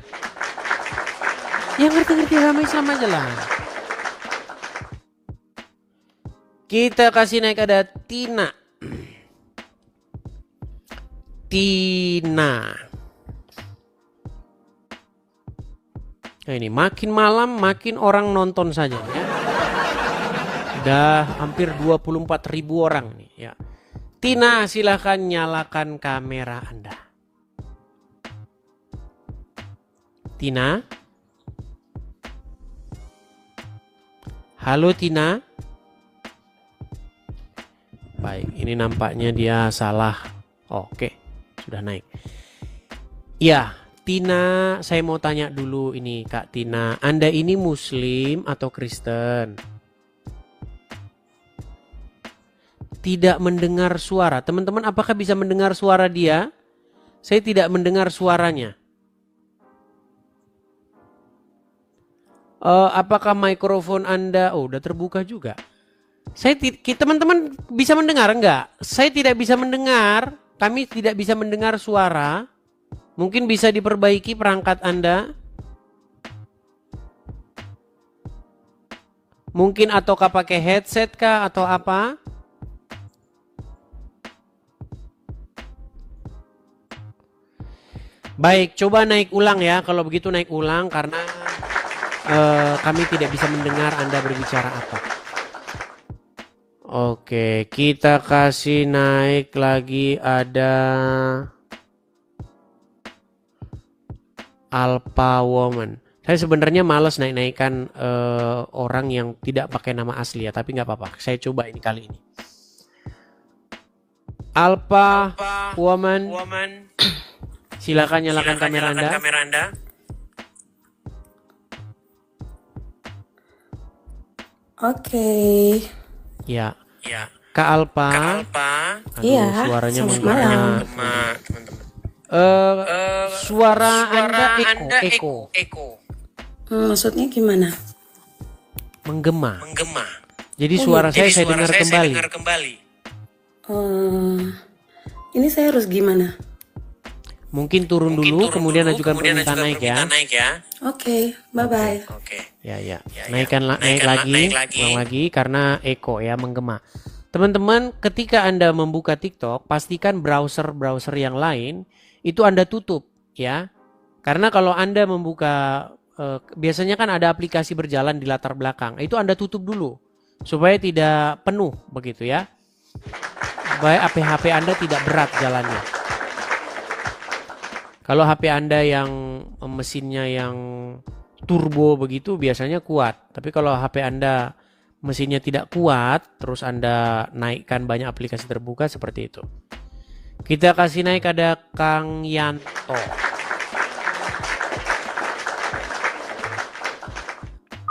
Yang ngerti-ngerti agama Islam aja lah. Kita kasih naik ada Tina. Tina. Nah, ini makin malam makin orang nonton saja ya. Udah hampir 24.000 orang nih ya. Tina, silahkan nyalakan kamera Anda. Tina. Halo Tina. Baik, ini nampaknya dia salah. Oke, sudah naik. Ya, Tina, saya mau tanya dulu ini Kak Tina. Anda ini Muslim atau Kristen? Tidak mendengar suara. Teman-teman, apakah bisa mendengar suara dia? Saya tidak mendengar suaranya. Apakah mikrofon Anda udah terbuka juga? Teman-teman bisa mendengar enggak? Saya tidak bisa mendengar. Kami tidak bisa mendengar suara. Mungkin bisa diperbaiki perangkat Anda. Mungkin ataukah pakai headset kah atau apa? Baik, coba naik ulang ya. Kalau begitu naik ulang karena kami tidak bisa mendengar Anda berbicara apa. Oke, kita kasih naik lagi ada Alpha Woman. Saya sebenarnya malas naik-naikan orang yang tidak pakai nama asli ya, tapi nggak apa-apa. Saya coba ini kali ini. Alpha Woman. Silakan nyalakan kamera Anda. Oke. Ya. Kak Alpha. Aduh, Iya, suaranya selamat menggema. Suara Anda eko. Maksudnya gimana? Menggema. Jadi suara saya dengar kembali. Ini saya harus gimana? Mungkin turun dulu, kemudian ajukan permintaan naik ya. Oke, bye-bye. Ya. Naik lagi karena eko ya, menggema. Teman-teman, ketika Anda membuka TikTok, pastikan browser yang lain itu Anda tutup ya. Karena kalau Anda membuka biasanya kan ada aplikasi berjalan di latar belakang. Itu Anda tutup dulu supaya tidak penuh begitu ya. Supaya HP Anda tidak berat jalannya. Kalau HP Anda yang mesinnya yang turbo begitu biasanya kuat. Tapi kalau HP Anda mesinnya tidak kuat, terus Anda naikkan banyak aplikasi terbuka seperti itu. Kita kasih naik ada Kang Yanto.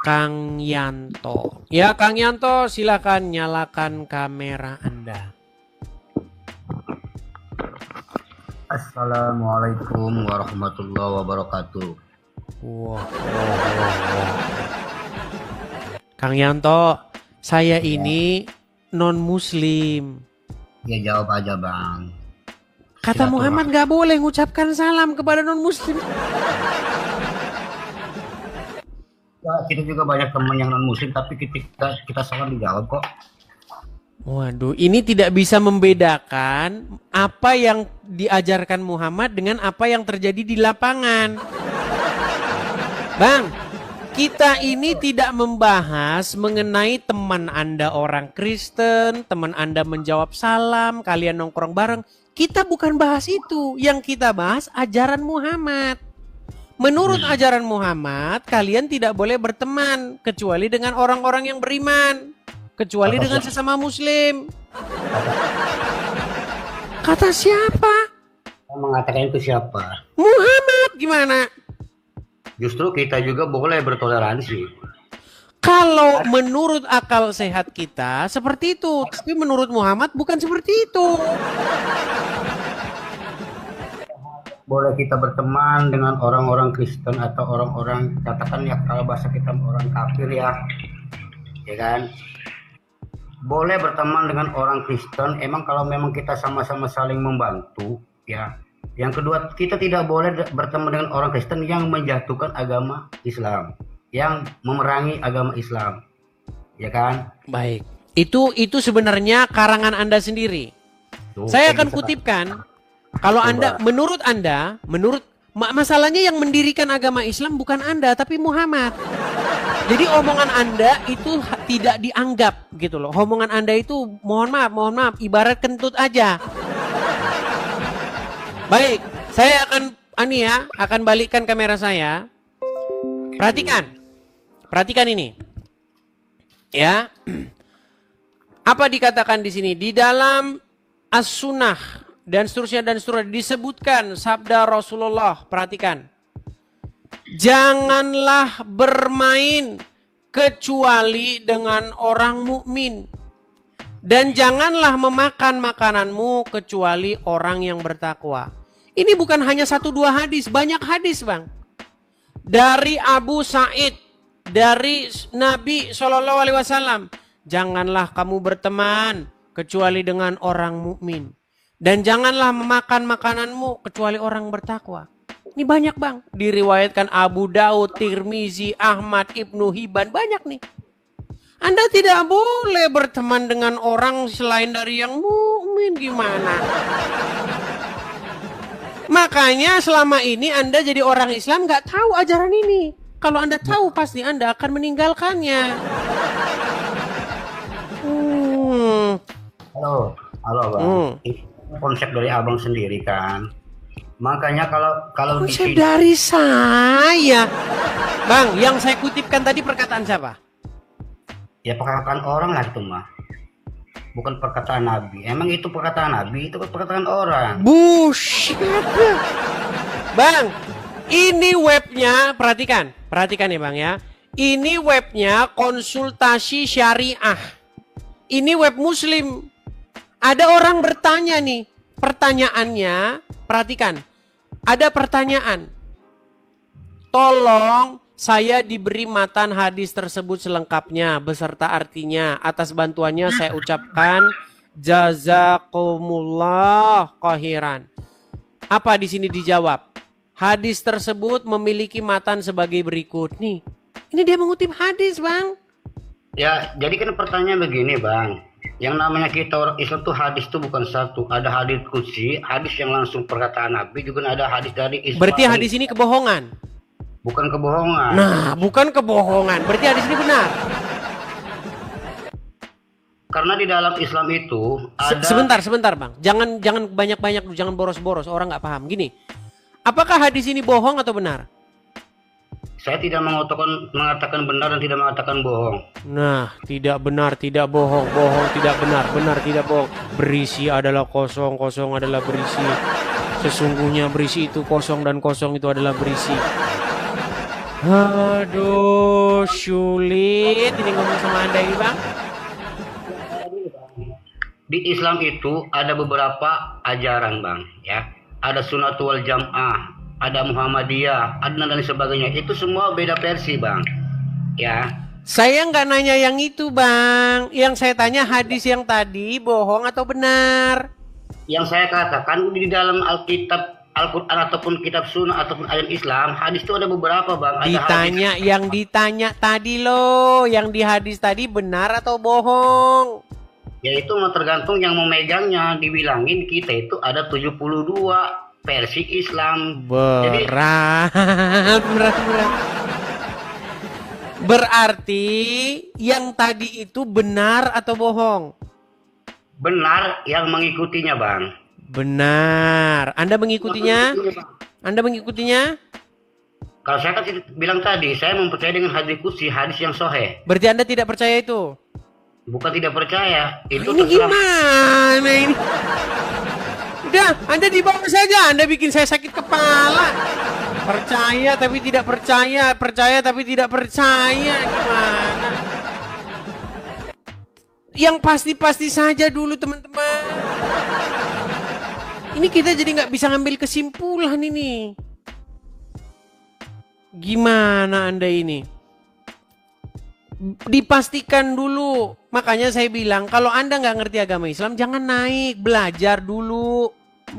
Kang Yanto. Ya Kang Yanto, silakan nyalakan kamera Anda. Assalamualaikum warahmatullahi wabarakatuh. Wah. Kang Yanto, saya ini non-muslim. Ya jawab aja bang. Kata Muhammad gak boleh mengucapkan salam kepada non-muslim. Ya, kita juga banyak teman yang non muslim tapi kita salam dijawab kok. Waduh, ini tidak bisa membedakan apa yang diajarkan Muhammad dengan apa yang terjadi di lapangan. Bang, kita ini tidak membahas mengenai teman Anda orang Kristen, teman Anda menjawab salam, kalian nongkrong bareng. Kita bukan bahas itu, yang kita bahas ajaran Muhammad. Menurut ajaran Muhammad, kalian tidak boleh berteman kecuali dengan orang-orang yang beriman, kecuali dengan sesama muslim. Kata siapa? Yang mengatakan itu siapa? Muhammad. Gimana? Justru kita juga boleh bertoleransi. Kalau menurut akal sehat kita seperti itu, tapi menurut Muhammad bukan seperti itu. Boleh kita berteman dengan orang-orang Kristen atau orang-orang, katakan ya kalau bahasa kita orang kafir ya kan? Boleh berteman dengan orang Kristen, emang kalau memang kita sama-sama saling membantu ya. Yang kedua, kita tidak boleh berteman dengan orang Kristen yang menjatuhkan agama Islam, yang memerangi agama Islam, ya kan? Baik, itu sebenarnya karangan Anda sendiri. Saya akan kutipkan. Kalau menurut Anda, masalahnya yang mendirikan agama Islam bukan Anda, tapi Muhammad. Jadi omongan Anda itu tidak dianggap gitu loh. Omongan Anda itu mohon maaf, ibarat kentut aja. Baik, saya akan balikkan kamera saya. Perhatikan ini. Ya. Apa dikatakan di sini? Di dalam As-Sunnah dan seterusnya disebutkan sabda Rasulullah. Perhatikan. Janganlah bermain kecuali dengan orang mukmin. Dan janganlah memakan makananmu kecuali orang yang bertakwa. Ini bukan hanya 1-2 hadis, banyak hadis bang. Dari Abu Sa'id, dari Nabi SAW. Janganlah kamu berteman kecuali dengan orang mukmin. Dan janganlah memakan makananmu kecuali orang bertakwa. Ini banyak bang. Diriwayatkan Abu Daud, Tirmizi, Ahmad, Ibnu Hibban. Banyak nih. Anda tidak boleh berteman dengan orang selain dari yang mukmin. Gimana? Makanya selama ini Anda jadi orang Islam gak tahu ajaran ini. Kalau Anda tahu pasti Anda akan meninggalkannya. Halo bang. Konsep dari abang sendiri kan. Makanya kalau konsep dari saya. Bang, yang saya kutipkan tadi perkataan siapa? Ya perkataan orang lah itu mah. Bukan perkataan Nabi. Emang itu perkataan Nabi, itu perkataan orang. Bullshit. Bang, ini webnya, perhatikan ya bang ya. Ini webnya Konsultasi Syariah. Ini web muslim. Ada orang bertanya nih, pertanyaannya, perhatikan. Ada pertanyaan. Tolong saya diberi matan hadis tersebut selengkapnya beserta artinya. Atas bantuannya saya ucapkan jazakumullah khairan. Apa di sini dijawab? Hadis tersebut memiliki matan sebagai berikut nih. Ini dia mengutip hadis, Bang. Ya, jadi kan pertanyaan begini, Bang. Yang namanya kita orang Islam tuh hadis tuh bukan satu. Ada hadis qudsi, hadis yang langsung perkataan Nabi, juga ada hadis dari Islam. Berarti hadis ini kebohongan? Bukan kebohongan. Nah, bukan kebohongan. Berarti hadis ini benar. Karena di dalam Islam itu ada... Sebentar, Bang. Jangan banyak-banyak, jangan boros-boros. Orang nggak paham. Gini, apakah hadis ini bohong atau benar? Saya tidak mengatakan benar dan tidak mengatakan bohong. Nah, tidak benar, tidak bohong, bohong tidak benar, benar tidak bohong. Berisi adalah kosong, kosong adalah berisi. Sesungguhnya berisi itu kosong dan kosong itu adalah berisi. Aduh, sulit ini ngomong sama Anda ini, Bang. Di Islam itu ada beberapa ajaran, Bang, ya. ada Sunatul Wal Jamaah, ada Muhammadiyah, ada dan sebagainya. Itu semua beda versi, Bang. Ya. Saya nggak nanya yang itu, Bang. Yang saya tanya hadis yang tadi bohong atau benar? Yang saya katakan di dalam Alkitab, Al-Quran ataupun kitab sunnah ataupun ayat Islam, hadis itu ada beberapa, Bang. Ada Ditanya, hadis. yang ditanya tadi loh, yang di hadis tadi benar atau bohong? Ya itu tergantung yang memegangnya. Dibilangin kita itu ada 72 versi Islam. Jadi Berat. Berarti yang tadi itu benar atau bohong? benar yang mengikutinya, Bang. Benar. Anda mengikutinya? Anda mengikutinya? Kalau saya kan bilang tadi, saya mempercayai dengan hadis qudsi, hadis yang sahih. Berarti Anda tidak percaya itu? Bukan tidak percaya. Itu Ini terserah. gimana ini? Udah, Anda dibawa saja. Anda bikin saya sakit kepala. Percaya tapi tidak percaya, percaya tapi tidak percaya. Gimana? Yang pasti-pasti saja dulu, teman-teman. Ini kita jadi nggak bisa ngambil kesimpulan ini. Gimana Anda ini? Dipastikan dulu. Makanya saya bilang, kalau Anda nggak ngerti agama Islam, jangan naik, belajar dulu.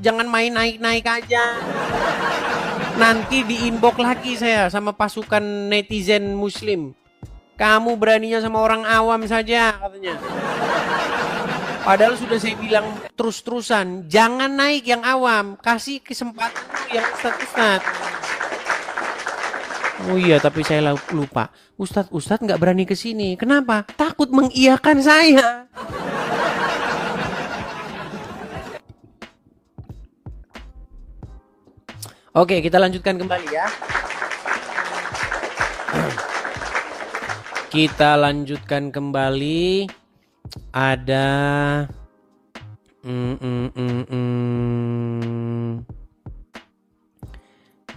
Jangan main naik-naik aja. Nanti di inbox lagi saya sama pasukan netizen muslim. Kamu beraninya sama orang awam saja, katanya. Padahal sudah saya bilang terus-terusan, jangan naik yang awam, kasih kesempatan yang ustadz-ustadz. Oh iya, tapi saya lupa. Ustadz nggak berani ke sini. Kenapa? Takut mengiyakan saya. Oke, kita lanjutkan kembali ya. Kita lanjutkan kembali. Ada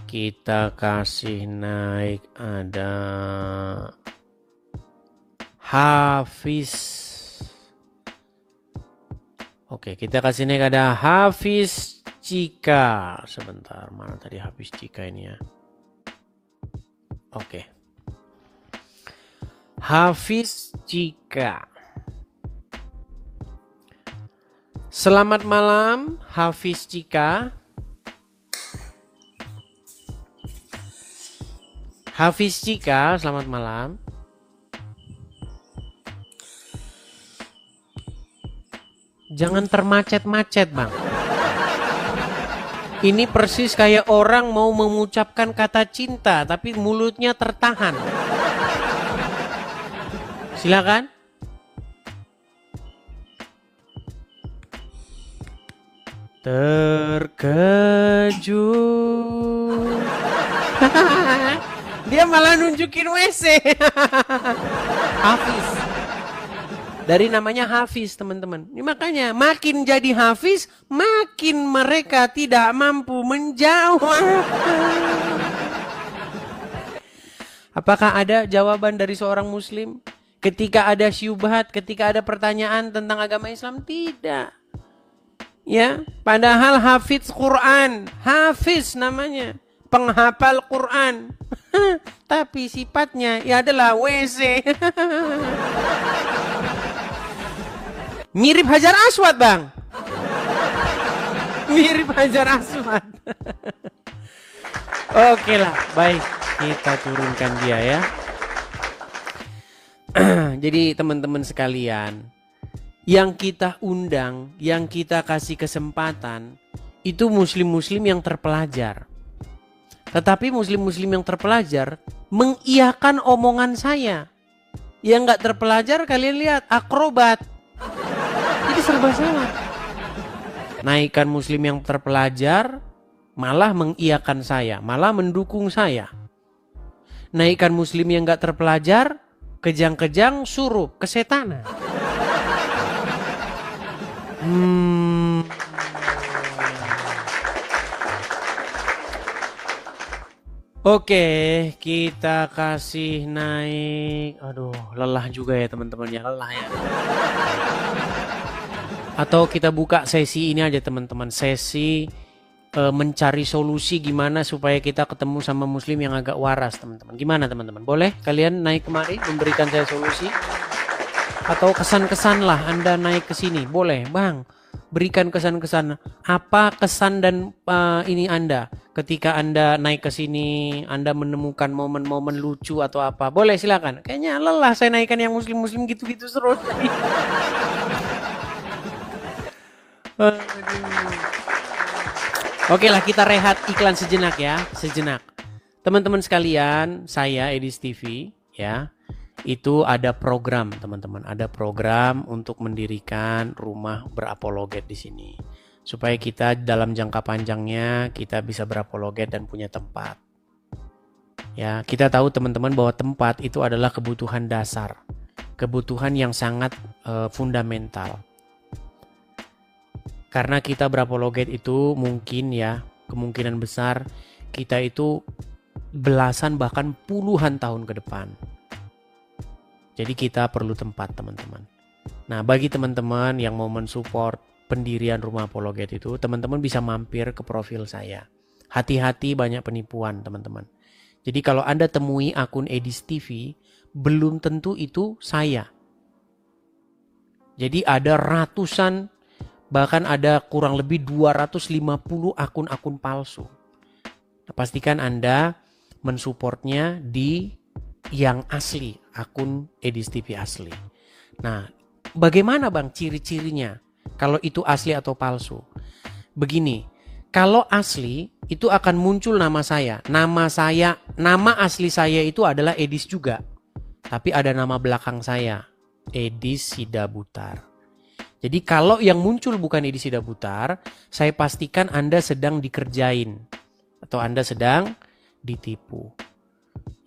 kita kasih naik, ada Hafiz. Oke, kita kasih naik, ada Hafiz Cika. Sebentar, mana tadi Hafiz Cika ini ya? Oke. Hafiz Cika. Selamat malam, Hafiz Cika. Hafiz Cika, selamat malam. Jangan termacet-macet, Bang. Ini persis kayak orang mau mengucapkan kata cinta, tapi mulutnya tertahan. Silakan. Terkejut. Dia malah nunjukin WC. Hafiz. Dari namanya Hafiz, teman-teman. Ini makanya makin jadi Hafiz, makin mereka tidak mampu menjawab. Apakah ada jawaban dari seorang muslim? Ketika ada syubhat, ketika ada pertanyaan tentang agama Islam? Tidak. Ya, padahal Hafiz Quran. Hafiz namanya. Penghafal Quran. Tapi sifatnya ya adalah WC. Mirip Hajar Aswad, Bang. Mirip Hajar Aswad. Oke lah, baik. Kita turunkan dia ya. Jadi teman-teman sekalian, yang kita undang, yang kita kasih kesempatan, itu muslim-muslim yang terpelajar. Tetapi muslim-muslim yang terpelajar mengiyakan omongan saya. Yang nggak terpelajar, kalian lihat, akrobat. Jadi serba salah. Naikkan muslim yang terpelajar, malah mengiyakan saya, malah mendukung saya. Naikkan muslim yang nggak terpelajar, kejang-kejang suruh kesetanan. Oke, kita kasih naik. Aduh, lelah juga ya teman-teman ya, lelah ya. Atau kita buka sesi ini aja teman-teman, sesi mencari solusi gimana supaya kita ketemu sama muslim yang agak waras, teman-teman. Gimana teman-teman? Boleh kalian naik kemari memberikan saya solusi? Atau kesan-kesan lah Anda naik ke sini. Boleh, Bang. Berikan kesan-kesan. Apa kesan dan ini Anda ketika Anda naik ke sini, Anda menemukan momen-momen lucu atau apa? Boleh, silakan. Kayaknya lelah saya naikkan yang muslim-muslim gitu-gitu terus. Oke lah, kita rehat iklan sejenak ya, sejenak. Teman-teman sekalian, saya Edis TV ya. Itu ada program, teman-teman. Ada program untuk mendirikan rumah berapologet di sini. Supaya kita dalam jangka panjangnya kita bisa berapologet dan punya tempat. Ya, kita tahu teman-teman bahwa tempat itu adalah kebutuhan dasar. Kebutuhan yang sangat fundamental. Karena kita berapologet itu mungkin ya, kemungkinan besar kita itu belasan bahkan puluhan tahun ke depan. Jadi kita perlu tempat, teman-teman. Nah, bagi teman-teman yang mau mensupport pendirian rumah apologet itu, teman-teman bisa mampir ke profil saya. Hati-hati banyak penipuan, teman-teman. Jadi kalau Anda temui akun Edis TV, belum tentu itu saya. Jadi ada ratusan, bahkan ada kurang lebih 250 akun-akun palsu. Nah, pastikan Anda mensupportnya di yang asli, akun Edis TV asli. Nah, bagaimana Bang ciri-cirinya kalau itu asli atau palsu? Begini, kalau asli itu akan muncul nama saya. Nama asli saya itu adalah Edis juga. Tapi ada nama belakang saya, Edis Sidabutar. Jadi kalau yang muncul bukan Edis Sidabutar, saya pastikan Anda sedang dikerjain atau Anda sedang ditipu.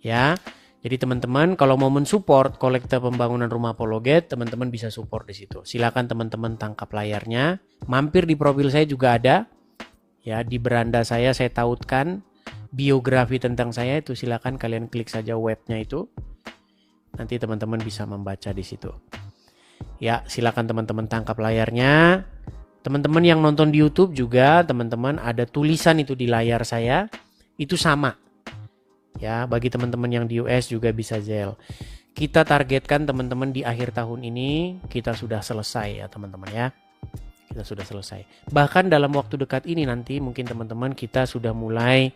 Ya. Jadi teman-teman kalau mau mensupport kolektif pembangunan rumah apologet, teman-teman bisa support di situ. Silakan teman-teman tangkap layarnya. Mampir di profil saya juga ada. Ya, di beranda saya tautkan biografi tentang saya itu, silakan kalian klik saja webnya itu. Nanti teman-teman bisa membaca di situ. Ya, silakan teman-teman tangkap layarnya. Teman-teman yang nonton di YouTube juga, teman-teman ada tulisan itu di layar saya. Itu sama. Ya, bagi teman-teman yang di US juga bisa Zelle. Kita targetkan teman-teman di akhir tahun ini kita sudah selesai ya teman-teman ya. Kita sudah selesai. Bahkan dalam waktu dekat ini nanti mungkin teman-teman kita sudah mulai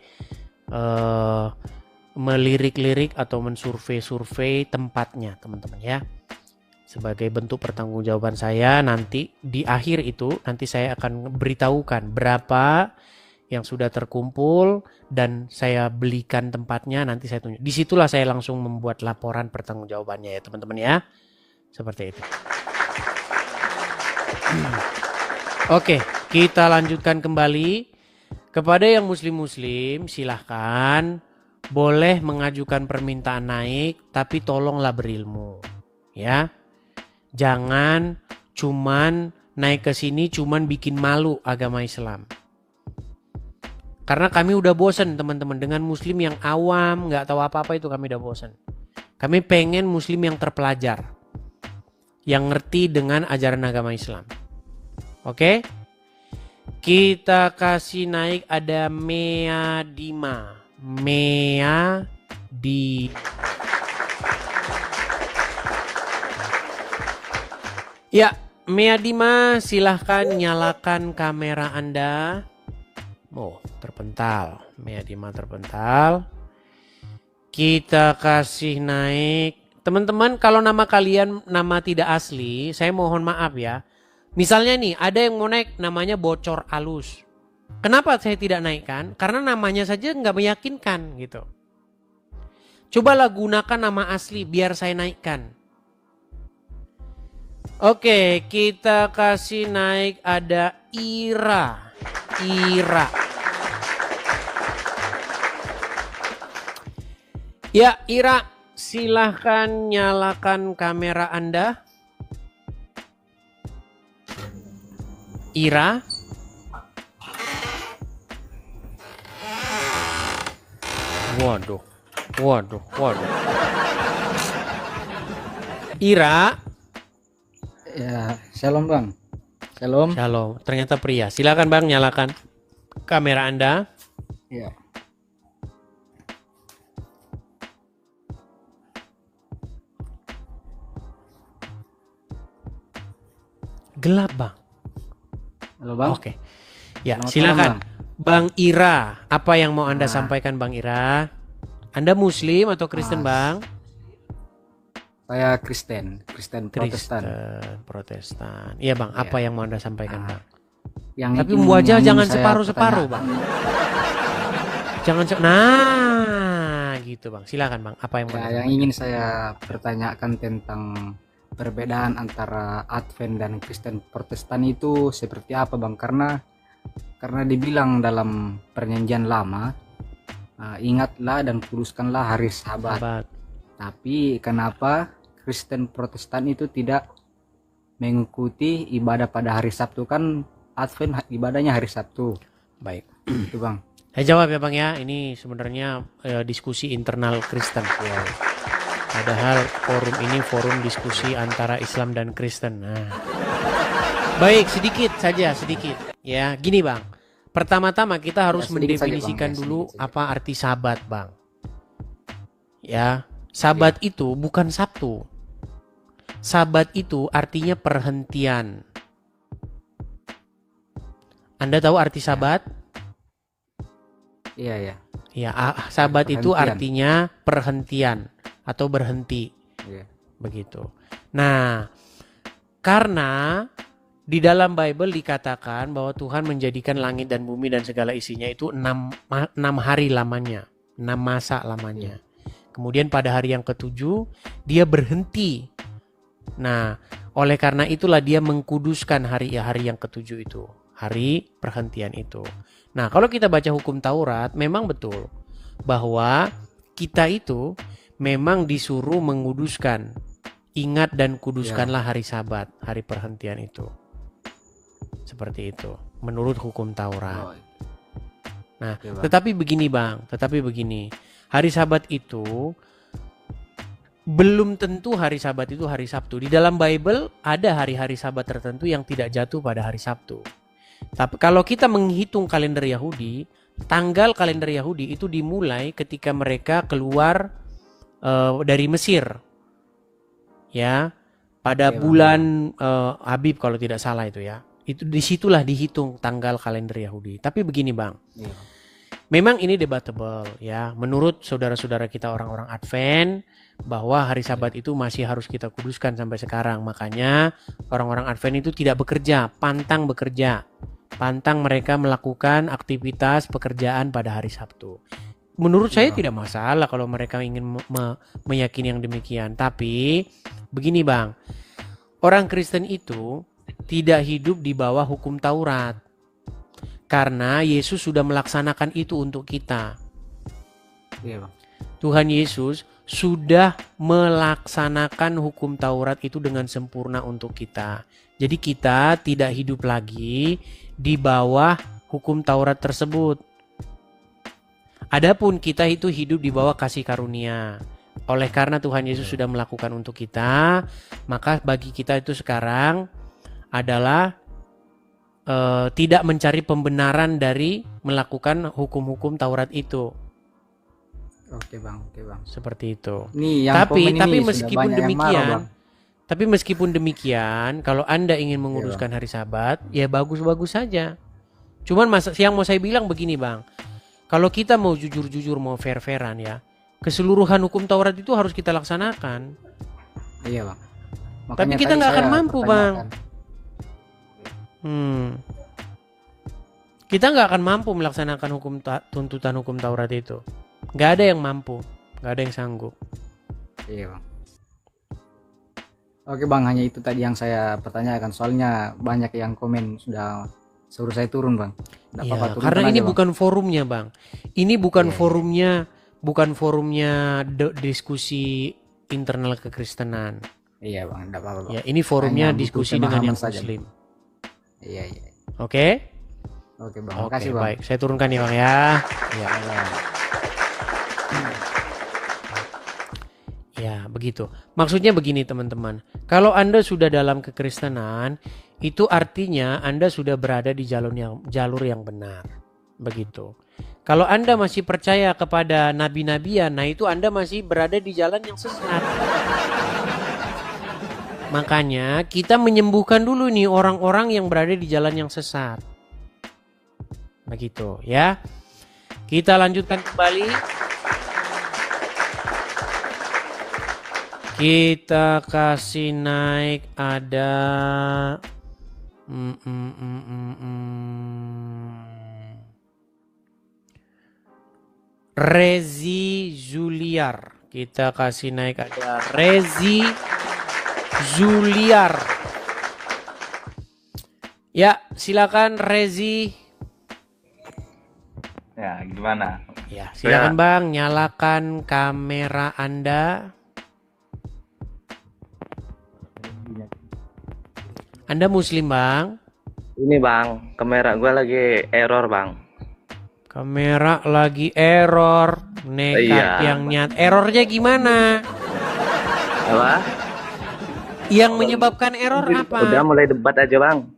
melirik-lirik atau mensurvei tempatnya teman-teman ya. Sebagai bentuk pertanggungjawaban saya nanti di akhir itu nanti saya akan beritahukan berapa yang sudah terkumpul dan saya belikan tempatnya, nanti saya tunjuk. Disitulah saya langsung membuat laporan pertanggungjawabannya ya teman-teman ya. Seperti itu. Oke, kita lanjutkan kembali. Kepada yang muslim-muslim silahkan boleh mengajukan permintaan naik, tapi tolonglah berilmu. Ya. Jangan cuman naik ke sini cuman bikin malu agama Islam. Karena kami udah bosan teman-teman dengan muslim yang awam, nggak tahu apa-apa itu kami udah bosan. Kami pengen muslim yang terpelajar, yang ngerti dengan ajaran agama Islam. Oke? Kita kasih naik ada Mea Dima. Ya, Mea Dima silahkan nyalakan kamera Anda. Oh, terpental. Mea Dima terpental. Kita kasih naik. Teman-teman, kalau nama kalian nama tidak asli, saya mohon maaf ya. Misalnya nih, ada yang mau naik namanya Bocor Alus. Kenapa saya tidak naikkan? Karena namanya saja nggak meyakinkan gitu. Cobalah gunakan nama asli biar saya naikkan. Oke, kita kasih naik ada Ira. Ya, Ira, silahkan nyalakan kamera Anda. Ira. Waduh. Ira. Ya, shalom Bang. Shalom. Ternyata pria. Silakan Bang, nyalakan kamera Anda. Iya. Gelap, Bang. Halo Bang. Oke. Ya, Selamat silakan. malam, Bang Ira, apa yang mau Anda Nah. sampaikan Bang Ira? Anda Muslim atau Kristen, Bang? Saya Kristen Protestan. Protestan. Iya, Bang. Apa yang mau Anda sampaikan, Bang? Yang Tapi ingin- wajah yang jangan ingin saya separuh-separuh, Bang. pertanyakan. Nah, gitu, Bang. Silakan, Bang. Apa yang mau Ya, Anda yang ingin saya pertanyakan tentang perbedaan antara Advent dan Kristen Protestan itu seperti apa, Bang? Karena dibilang dalam Perjanjian Lama, ingatlah dan kuduskanlah hari Sabat. Sabat. Tapi kenapa Kristen Protestan itu tidak mengikuti ibadah pada hari Sabtu? Kan Advent ibadahnya hari Sabtu. Baik. Itu, Bang. Saya jawab ya, Bang ya. Ini sebenarnya diskusi internal Kristen. Padahal forum ini forum diskusi antara Islam dan Kristen. Nah. Baik, sedikit saja, sedikit. Ya, gini, Bang. Pertama-tama kita harus sedikit saja, Bang. mendefinisikan Ya, dulu sedikit saja. apa arti Sabat, Bang. Ya, Sabat itu bukan Sabtu. Sabat itu artinya perhentian. Anda tahu arti Sabat? Iya, ya. Ya, Sabat itu Perhentian. artinya perhentian atau berhenti. Iya. Begitu. Nah, karena di dalam Bible dikatakan bahwa Tuhan menjadikan langit dan bumi dan segala isinya itu 6 hari lamanya, 6 masa lamanya. Kemudian pada hari yang ketujuh dia berhenti. Nah, oleh karena itulah dia mengkuduskan hari yang ketujuh itu, hari perhentian itu. Nah, kalau kita baca hukum Taurat, memang betul bahwa kita itu memang disuruh menguduskan. Ingat dan kuduskanlah hari Sabat, hari perhentian itu. Seperti itu, menurut hukum Taurat. Nah, Oke, Bang. tetapi begini, Bang, hari Sabat itu belum tentu hari Sabat itu hari Sabtu. Di dalam Bible ada hari-hari Sabat tertentu yang tidak jatuh pada hari Sabtu. Tapi kalau kita menghitung kalender Yahudi, tanggal kalender Yahudi itu dimulai ketika mereka keluar dari Mesir. Ya, pada Oke, Bang. bulan Habib kalau tidak salah itu ya. Itu disitulah dihitung tanggal kalender Yahudi. Tapi begini, Bang. Iya. Memang ini debatable ya. Menurut saudara-saudara kita orang-orang Advent bahwa hari Sabat itu masih harus kita kuduskan sampai sekarang. Makanya orang-orang Advent itu tidak bekerja, pantang bekerja. Pantang mereka melakukan aktivitas pekerjaan pada hari Sabtu. Menurut saya tidak masalah kalau mereka ingin meyakini yang demikian. Tapi begini, Bang. Orang Kristen itu tidak hidup di bawah hukum Taurat. Karena Yesus sudah melaksanakan itu untuk kita. Iya, Bang. Tuhan Yesus sudah melaksanakan hukum Taurat itu dengan sempurna untuk kita. Jadi kita tidak hidup lagi di bawah hukum Taurat tersebut. Adapun kita itu hidup di bawah kasih karunia. Oleh karena Tuhan Yesus sudah melakukan untuk kita, maka bagi kita itu sekarang adalah tidak mencari pembenaran dari melakukan hukum-hukum Taurat itu. Oke, Bang. Seperti itu. Nih, yang Tapi komen ini sudah meskipun banyak yang demikian, marah, Bang. tapi meskipun demikian, kalau Anda ingin menguruskan hari Sabat, ya bagus-bagus saja. Cuman yang mau saya bilang begini, Bang. Kalau kita mau jujur-jujur, mau fair-fairan ya, keseluruhan hukum Taurat itu harus kita laksanakan. Iya, Bang. Tapi Makanya kita tadi nggak akan saya mampu, Bang. pertanyakan. Kita nggak akan mampu melaksanakan tuntutan hukum Taurat itu. Nggak ada yang mampu, nggak ada yang sanggup. Iya, Bang. Oke, Bang, hanya itu tadi yang saya pertanyakan. Soalnya banyak yang komen sudah suruh saya turun, Bang. Nggak Ya, apa-apa, turunkan karena ini aja, Bang. bukan forumnya, Bang. Ini bukan Iya, forumnya diskusi internal kekristenan. Iya, Bang, enggak apa-apa, Bang. Ya, ini forumnya Hanya butuh diskusi dengan yang pemahaman saja, Muslim. Iya. Oke? Oke, Bang. Oke, Makasih, Bang. baik. Saya turunkan ya, Bang ya. Ya. Ya, begitu. Maksudnya begini, teman-teman. Kalau Anda sudah dalam kekristenan, itu artinya Anda sudah berada di jalur yang benar. Begitu. Kalau Anda masih percaya kepada nabi-nabian, nah itu Anda masih berada di jalan yang sesat. Makanya kita menyembuhkan dulu nih orang-orang yang berada di jalan yang sesat. Begitu ya. Kita lanjutkan kembali. Kita kasih naik ada Rezi Zuliar. Kita kasih naik ada Rezi Zuliar. Ya, silakan Rezi. Ya, gimana? Ya, silakan Bang, nyalakan kamera Anda. Anda Muslim, Bang? Ini Bang, kamera gue lagi error Bang. Kamera lagi error, nekat Iya. yang nyat. Errornya gimana? Apa? Yang menyebabkan error apa? Udah mulai debat aja Bang.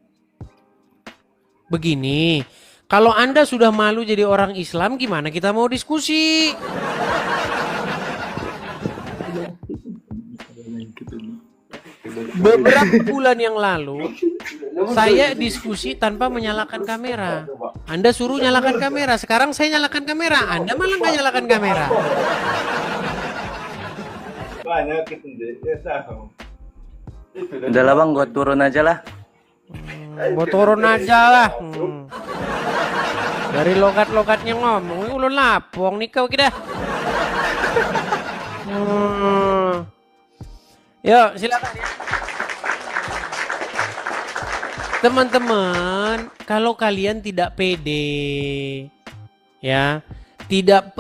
Begini, kalau Anda sudah malu jadi orang Islam, gimana kita mau diskusi? Beberapa bulan yang lalu, saya diskusi tanpa menyalakan kamera. Anda suruh nyalakan kamera, sekarang saya nyalakan kamera, Anda malah nggak nyalakan kamera. Udah lah Bang, gua turun aja lah. Gua turun aja lah. Dari logat-logatnya ngomong, ulun lapong nih kau kita. Yuk, silakan ya. Teman-teman, kalau kalian tidak pede, ya, tidak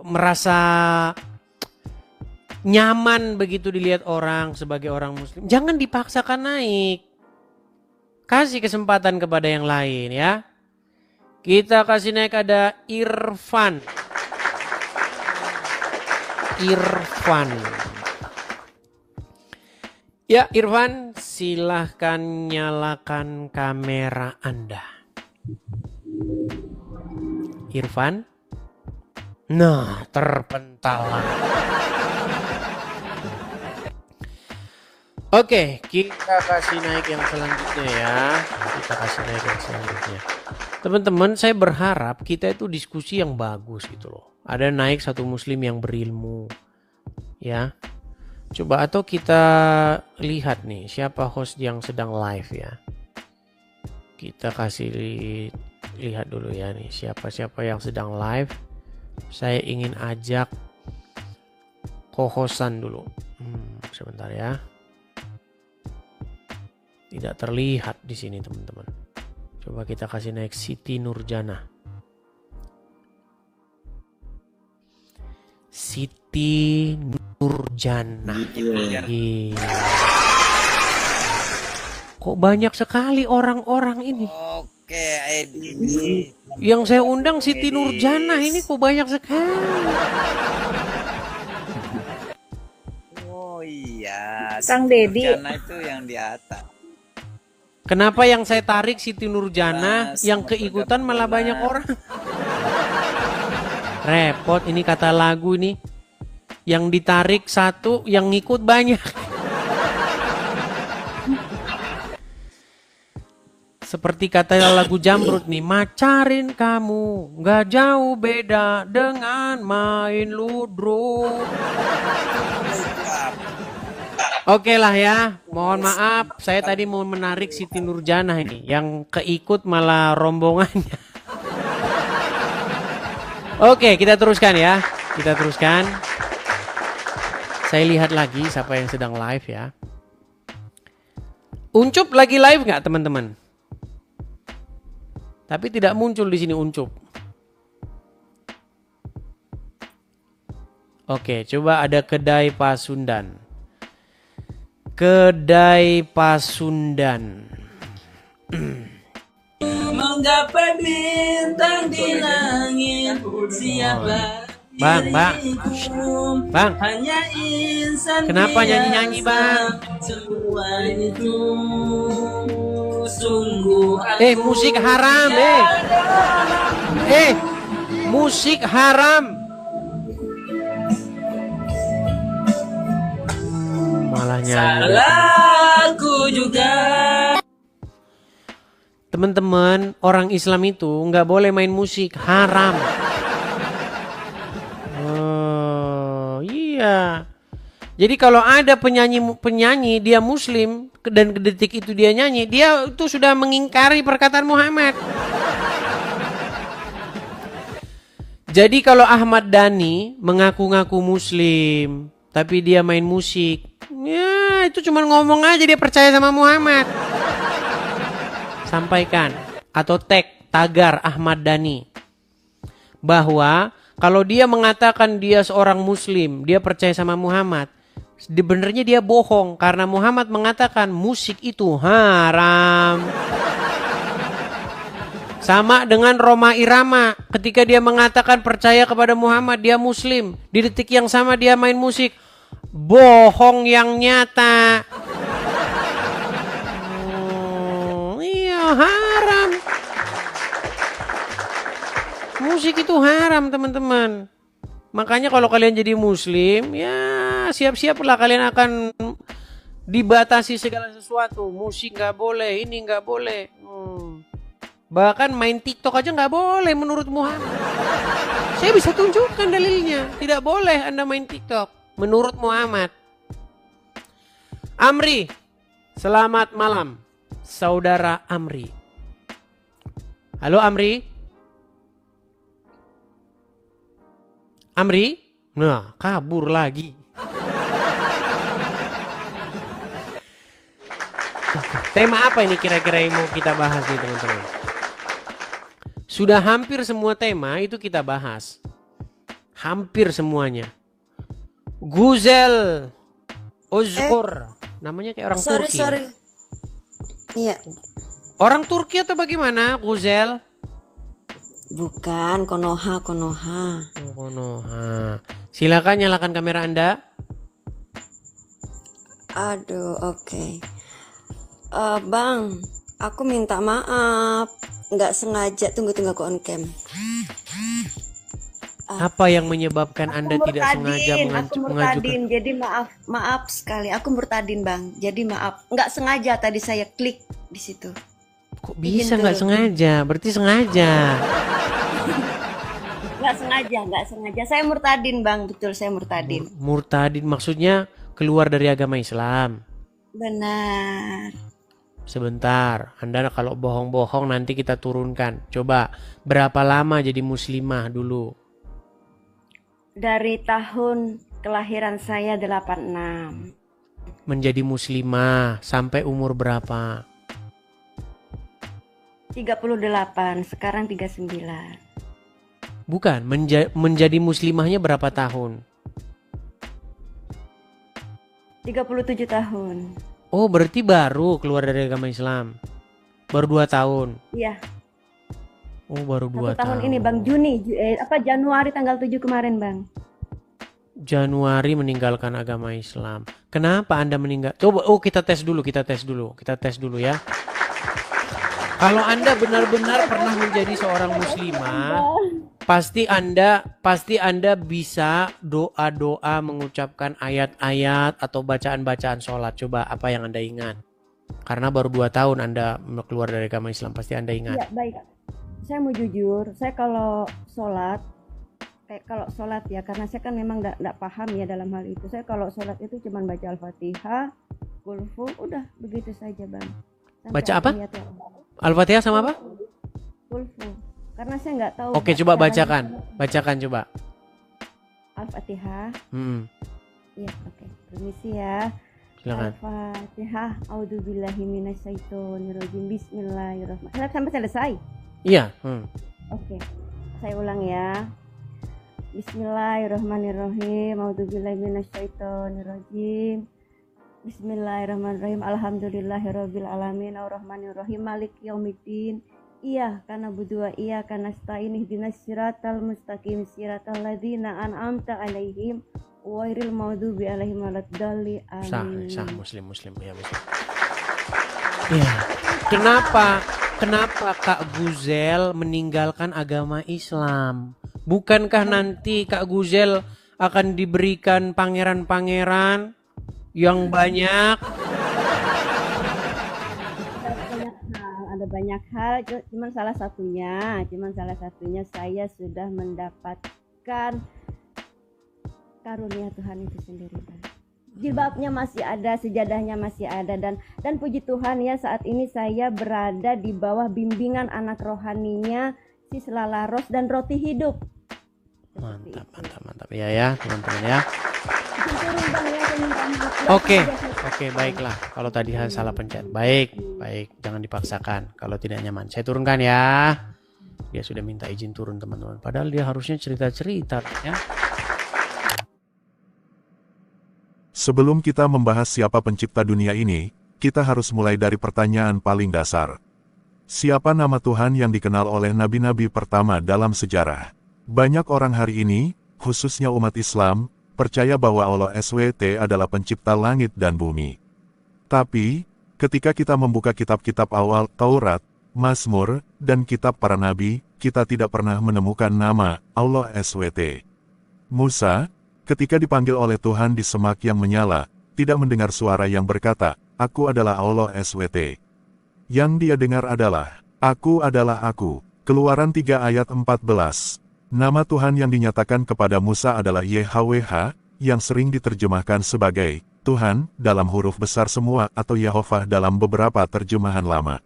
merasa nyaman begitu dilihat orang sebagai orang Muslim, jangan dipaksakan naik. Kasih kesempatan kepada yang lain ya. Kita kasih naik ada Irfan. Ya, Irfan, silahkan nyalakan kamera Anda. Irfan. Nah, terpental. Oke, kita kasih naik yang selanjutnya ya. Teman-teman, saya berharap kita itu diskusi yang bagus gitu loh. Ada naik satu muslim yang berilmu. Ya. Coba atau kita lihat nih siapa host yang sedang live ya. Kita kasih lihat dulu ya nih siapa-siapa yang sedang live. Saya ingin ajak co-hostan dulu. Sebentar ya. Tidak terlihat di sini teman-teman. Coba kita kasih naik Siti Nurjana. Siti Nurjana. Kok banyak sekali orang-orang ini? Oke, Edi. Yang saya undang Siti Nurjana ini kok banyak sekali. Oh iya, Kang Dedi. Nurjana itu yang di atas. Kenapa yang saya tarik Siti Nurjana, yang keikutan malah banyak orang? Repot ini kata lagu nih. Yang ditarik satu, yang ngikut banyak. Seperti kata lagu Jamrut nih, macarin kamu gak jauh beda dengan main ludruk. Oke lah ya, mohon maaf saya tadi mau menarik Siti Nurjana ini, yang keikut malah rombongannya. Oke, kita teruskan ya, Saya lihat lagi siapa yang sedang live ya. Uncup lagi live nggak teman-teman? Tapi tidak muncul di sini Uncup. Oke, coba ada Kedai Pasundan. Menggapai bintang di langit, siapa Bang. hanya insan. Kenapa nyanyi-nyanyi, Bang? Semua itu sungguh Musik haram, musik haram. Malah nyanyi. Salahku juga. Teman-teman, orang Islam itu nggak boleh main musik, haram. Oh, iya. Jadi kalau ada penyanyi dia Muslim dan detik itu dia nyanyi, dia itu sudah mengingkari perkataan Muhammad. Jadi kalau Ahmad Dhani mengaku-ngaku Muslim, tapi dia main musik, ya itu cuma ngomong aja dia percaya sama Muhammad. Sampaikan atau tagar Ahmad Dhani bahwa kalau dia mengatakan dia seorang Muslim, dia percaya sama Muhammad, sebenarnya dia bohong karena Muhammad mengatakan musik itu haram. Sama dengan Rhoma Irama, ketika dia mengatakan percaya kepada Muhammad, dia Muslim, di detik yang sama dia main musik, bohong yang nyata. Haram. Musik itu haram, teman-teman. Makanya kalau kalian jadi Muslim, ya siap-siaplah kalian akan dibatasi segala sesuatu. Musik nggak boleh, ini nggak boleh. Bahkan main TikTok aja nggak boleh menurut Muhammad. Saya bisa tunjukkan dalilnya. Tidak boleh Anda main TikTok menurut Muhammad. Amri, selamat malam. Saudara Amri. Halo Amri. Amri? Nah, kabur lagi. Tema apa ini kira-kira yang mau kita bahas nih teman-teman? Sudah hampir semua tema itu kita bahas. Hampir semuanya. Guzel Ozgur. Namanya kayak orang Turki. Sorry. Iya. Orang Turki atau bagaimana, Guzel? Bukan, Konoha. Konoha. Silakan nyalakan kamera Anda. Aduh, oke. Bang, aku minta maaf. Nggak sengaja, tunggu aku on cam. Apa yang menyebabkan Anda tidak sengaja mengajukan? Jadi maaf sekali. Aku murtadin Bang. Jadi maaf. Nggak sengaja tadi saya klik di situ. Kok bisa nggak sengaja? Berarti sengaja. Nggak sengaja. Saya murtadin Bang. Betul, saya murtadin. Murtadin maksudnya keluar dari agama Islam. Benar. Sebentar, Anda kalau bohong-bohong nanti kita turunkan. Coba, berapa lama jadi muslimah dulu? Dari tahun kelahiran saya 86. Menjadi muslimah sampai umur berapa? 38, sekarang 39. Bukan, menjadi muslimahnya berapa tahun? 37 tahun. Oh, berarti baru keluar dari agama Islam. Baru 2 tahun. Iya. Oh, baru 2 tahun. Tahun ini Bang, Januari tanggal 7 kemarin Bang. Januari meninggalkan agama Islam. Kenapa Anda meninggal? Coba, kita tes dulu ya. Kalau Anda benar-benar pernah menjadi seorang muslimah, pasti Anda bisa doa-doa, mengucapkan ayat-ayat atau bacaan-bacaan sholat. Coba apa yang Anda ingat? Karena baru 2 tahun Anda keluar dari agama Islam, pasti Anda ingat. Iya, baik. Saya mau jujur, saya kalau sholat ya, karena saya kan memang enggak paham ya dalam hal itu. Saya kalau sholat itu cuma baca Al-Fatihah, Qulhu, udah begitu saja Bang. Sampai baca apa? Al-Fatihah sama apa? Qulhu. Karena saya nggak tahu. Oke, coba bacakan coba. Al-Fatihah. Iya, oke. Permisi ya. Silakan. Al-Fatihah. A'udzubillahi minasyaitonirrajim. Bismillahirrahmanirrahim. Sampai selesai. Iya. Oke. Saya ulang ya. Bismillahirrahmanirrahim. A'udzubillahi minasyaitonirrajim. Bismillahirrahmanirrahim. Alhamdulillahirabbil alamin arrahmanirrahim maliki yaumiddin. Iyyaka na'budu wa iyyaka nasta'in ihdinas siratal mustaqim siratal ladzina an'amta 'alaihim ghairil maghdubi 'alaihim waladdallin. Amin. Sah muslim ya muslim. Iya. Kenapa Kak Guzel meninggalkan agama Islam? Bukankah nanti Kak Guzel akan diberikan pangeran-pangeran yang banyak? Ada banyak hal, cuman salah satunya saya sudah mendapatkan karunia Tuhan itu sendiri, Bang. Jilbabnya masih ada, sejadahnya masih ada, dan puji Tuhan ya, saat ini saya berada di bawah bimbingan anak rohaninya si Selalaros dan Roti Hidup. Mantap ya teman-teman ya. Oke, baiklah. Kalau tadi salah pencet, baik, jangan dipaksakan. Kalau tidak nyaman, saya turunkan ya. Dia sudah minta izin turun teman-teman. Padahal dia harusnya cerita-cerita ya. Sebelum kita membahas siapa pencipta dunia ini, kita harus mulai dari pertanyaan paling dasar. Siapa nama Tuhan yang dikenal oleh nabi-nabi pertama dalam sejarah? Banyak orang hari ini, khususnya umat Islam, percaya bahwa Allah SWT adalah pencipta langit dan bumi. Tapi, ketika kita membuka kitab-kitab awal Taurat, Mazmur, dan kitab para nabi, kita tidak pernah menemukan nama Allah SWT. Musa, ketika dipanggil oleh Tuhan di semak yang menyala, tidak mendengar suara yang berkata, "Aku adalah Allah SWT." Yang dia dengar adalah, "Aku adalah Aku." Keluaran 3 ayat 14. Nama Tuhan yang dinyatakan kepada Musa adalah YHWH, yang sering diterjemahkan sebagai Tuhan dalam huruf besar semua atau Yehovah dalam beberapa terjemahan lama.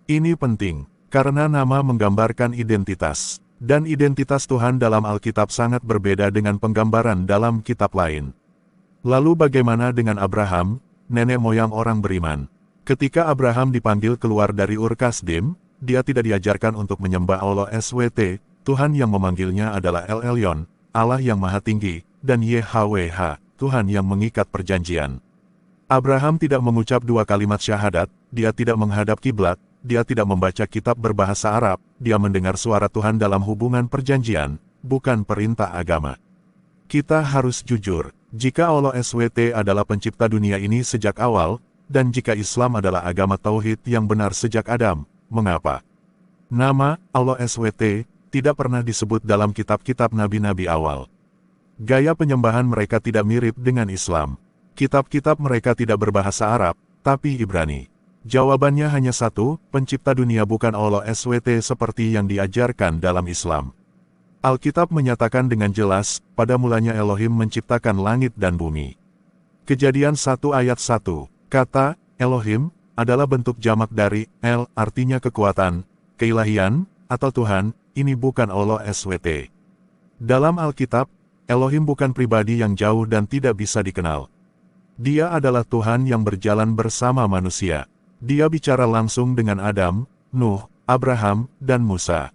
Ini penting, karena nama menggambarkan identitas. Dan identitas Tuhan dalam Alkitab sangat berbeda dengan penggambaran dalam kitab lain. Lalu bagaimana dengan Abraham, nenek moyang orang beriman? Ketika Abraham dipanggil keluar dari Ur Kasdim, dia tidak diajarkan untuk menyembah Allah SWT, Tuhan yang memanggilnya adalah El Elyon, Allah yang Maha Tinggi, dan YHWH, Tuhan yang mengikat perjanjian. Abraham tidak mengucap 2 kalimat syahadat, dia tidak menghadap kiblat, dia tidak membaca kitab berbahasa Arab, dia mendengar suara Tuhan dalam hubungan perjanjian, bukan perintah agama. Kita harus jujur, jika Allah SWT adalah pencipta dunia ini sejak awal, dan jika Islam adalah agama tauhid yang benar sejak Adam, mengapa nama Allah SWT tidak pernah disebut dalam kitab-kitab nabi-nabi awal? Gaya penyembahan mereka tidak mirip dengan Islam. Kitab-kitab mereka tidak berbahasa Arab, tapi Ibrani. Jawabannya hanya satu, pencipta dunia bukan Allah SWT seperti yang diajarkan dalam Islam. Alkitab menyatakan dengan jelas, pada mulanya Elohim menciptakan langit dan bumi. Kejadian 1 ayat 1, kata Elohim adalah bentuk jamak dari El, artinya kekuatan, keilahian, atau Tuhan, ini bukan Allah SWT. Dalam Alkitab, Elohim bukan pribadi yang jauh dan tidak bisa dikenal. Dia adalah Tuhan yang berjalan bersama manusia. Dia bicara langsung dengan Adam, Nuh, Abraham, dan Musa.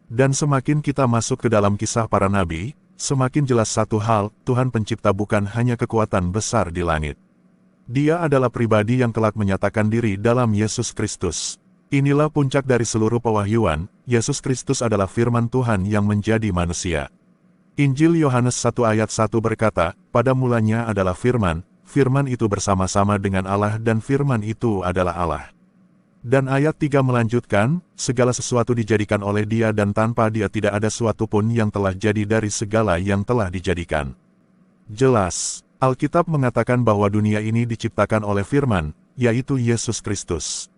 Dan semakin kita masuk ke dalam kisah para nabi, semakin jelas satu hal, Tuhan pencipta bukan hanya kekuatan besar di langit. Dia adalah pribadi yang kelak menyatakan diri dalam Yesus Kristus. Inilah puncak dari seluruh pewahyuan, Yesus Kristus adalah firman Tuhan yang menjadi manusia. Injil Yohanes 1 ayat 1 berkata, pada mulanya adalah firman, firman itu bersama-sama dengan Allah dan firman itu adalah Allah. Dan ayat 3 melanjutkan, segala sesuatu dijadikan oleh dia dan tanpa dia tidak ada sesuatu pun yang telah jadi dari segala yang telah dijadikan. Jelas, Alkitab mengatakan bahwa dunia ini diciptakan oleh firman, yaitu Yesus Kristus.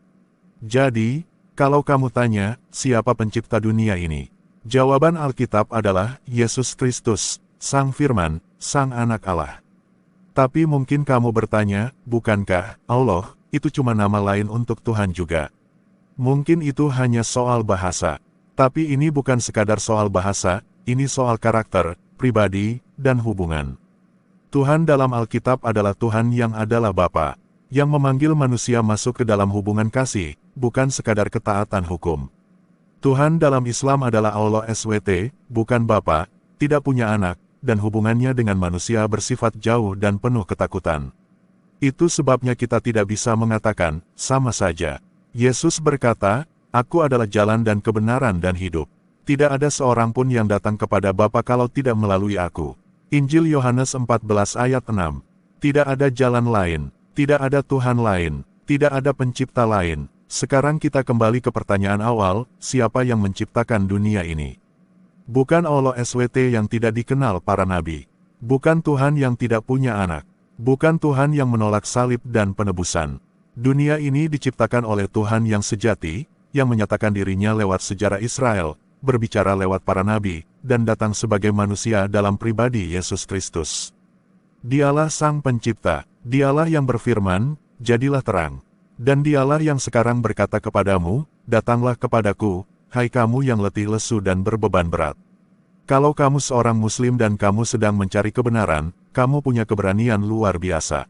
Jadi, kalau kamu tanya, siapa pencipta dunia ini? Jawaban Alkitab adalah Yesus Kristus, Sang Firman, Sang Anak Allah. Tapi mungkin kamu bertanya, bukankah Allah itu cuma nama lain untuk Tuhan juga? Mungkin itu hanya soal bahasa. Tapi ini bukan sekadar soal bahasa, ini soal karakter, pribadi, dan hubungan. Tuhan dalam Alkitab adalah Tuhan yang adalah Bapa, yang memanggil manusia masuk ke dalam hubungan kasih, bukan sekadar ketaatan hukum. Tuhan dalam Islam adalah Allah SWT, bukan Bapa, tidak punya anak, dan hubungannya dengan manusia bersifat jauh dan penuh ketakutan. Itu sebabnya kita tidak bisa mengatakan, sama saja. Yesus berkata, Aku adalah jalan dan kebenaran dan hidup. Tidak ada seorang pun yang datang kepada Bapa kalau tidak melalui aku. Injil Yohanes 14 ayat 6. Tidak ada jalan lain, tidak ada Tuhan lain, tidak ada pencipta lain, Sekarang kita kembali ke pertanyaan awal, siapa yang menciptakan dunia ini? Bukan Allah SWT yang tidak dikenal para nabi. Bukan Tuhan yang tidak punya anak. Bukan Tuhan yang menolak salib dan penebusan. Dunia ini diciptakan oleh Tuhan yang sejati, yang menyatakan dirinya lewat sejarah Israel, berbicara lewat para nabi, dan datang sebagai manusia dalam pribadi Yesus Kristus. Dialah Sang Pencipta, Dialah yang berfirman, jadilah terang. Dan Dialah yang sekarang berkata kepadamu, datanglah kepadaku, hai kamu yang letih lesu dan berbeban berat. Kalau kamu seorang muslim dan kamu sedang mencari kebenaran, kamu punya keberanian luar biasa.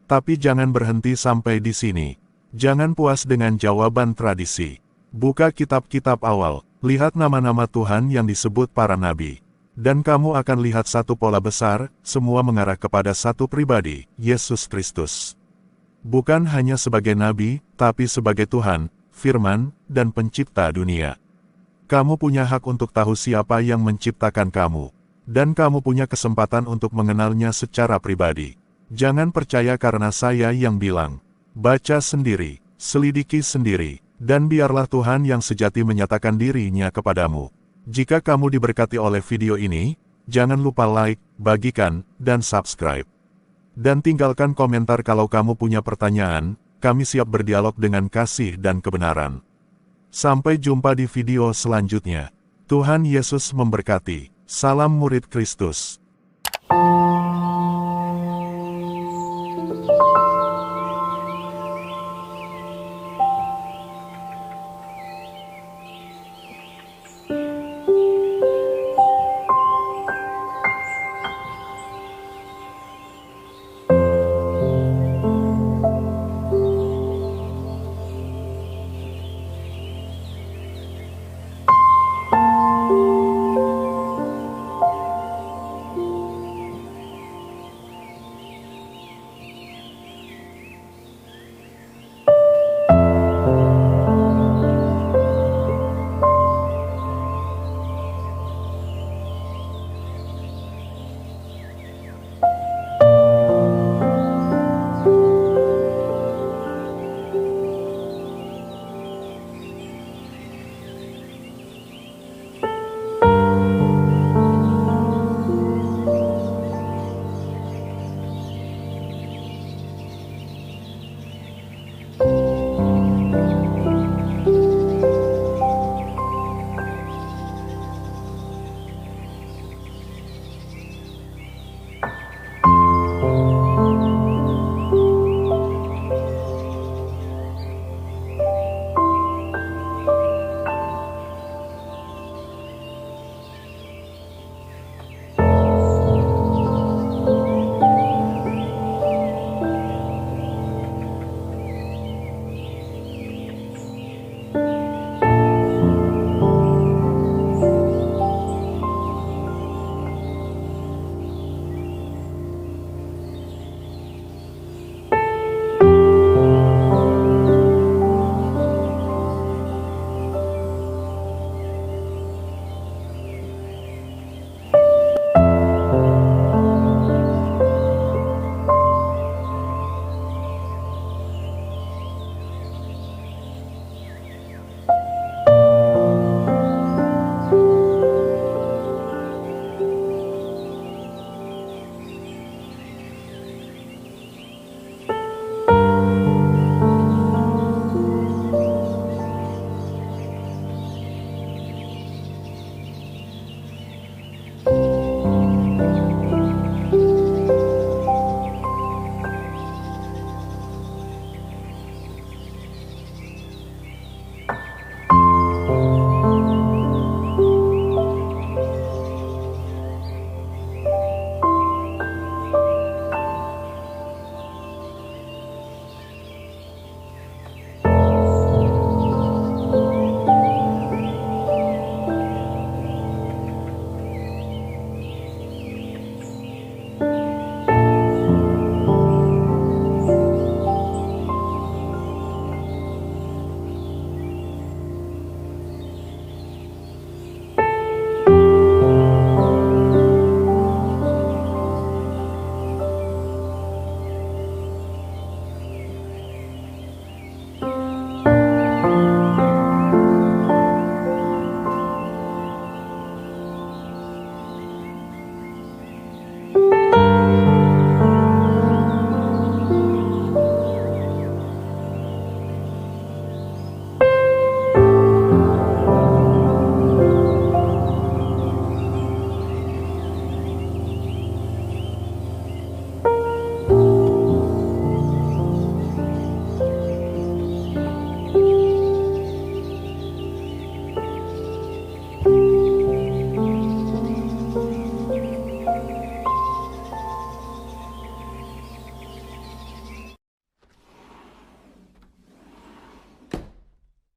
Tapi jangan berhenti sampai di sini. Jangan puas dengan jawaban tradisi. Buka kitab-kitab awal, lihat nama-nama Tuhan yang disebut para nabi. Dan kamu akan lihat satu pola besar, semua mengarah kepada satu pribadi, Yesus Kristus. Bukan hanya sebagai nabi, tapi sebagai Tuhan, firman, dan pencipta dunia. Kamu punya hak untuk tahu siapa yang menciptakan kamu. Dan kamu punya kesempatan untuk mengenalnya secara pribadi. Jangan percaya karena saya yang bilang. Baca sendiri, selidiki sendiri, dan biarlah Tuhan yang sejati menyatakan dirinya kepadamu. Jika kamu diberkati oleh video ini, jangan lupa like, bagikan, dan subscribe. Dan tinggalkan komentar kalau kamu punya pertanyaan, kami siap berdialog dengan kasih dan kebenaran. Sampai jumpa di video selanjutnya. Tuhan Yesus memberkati. Salam murid Kristus.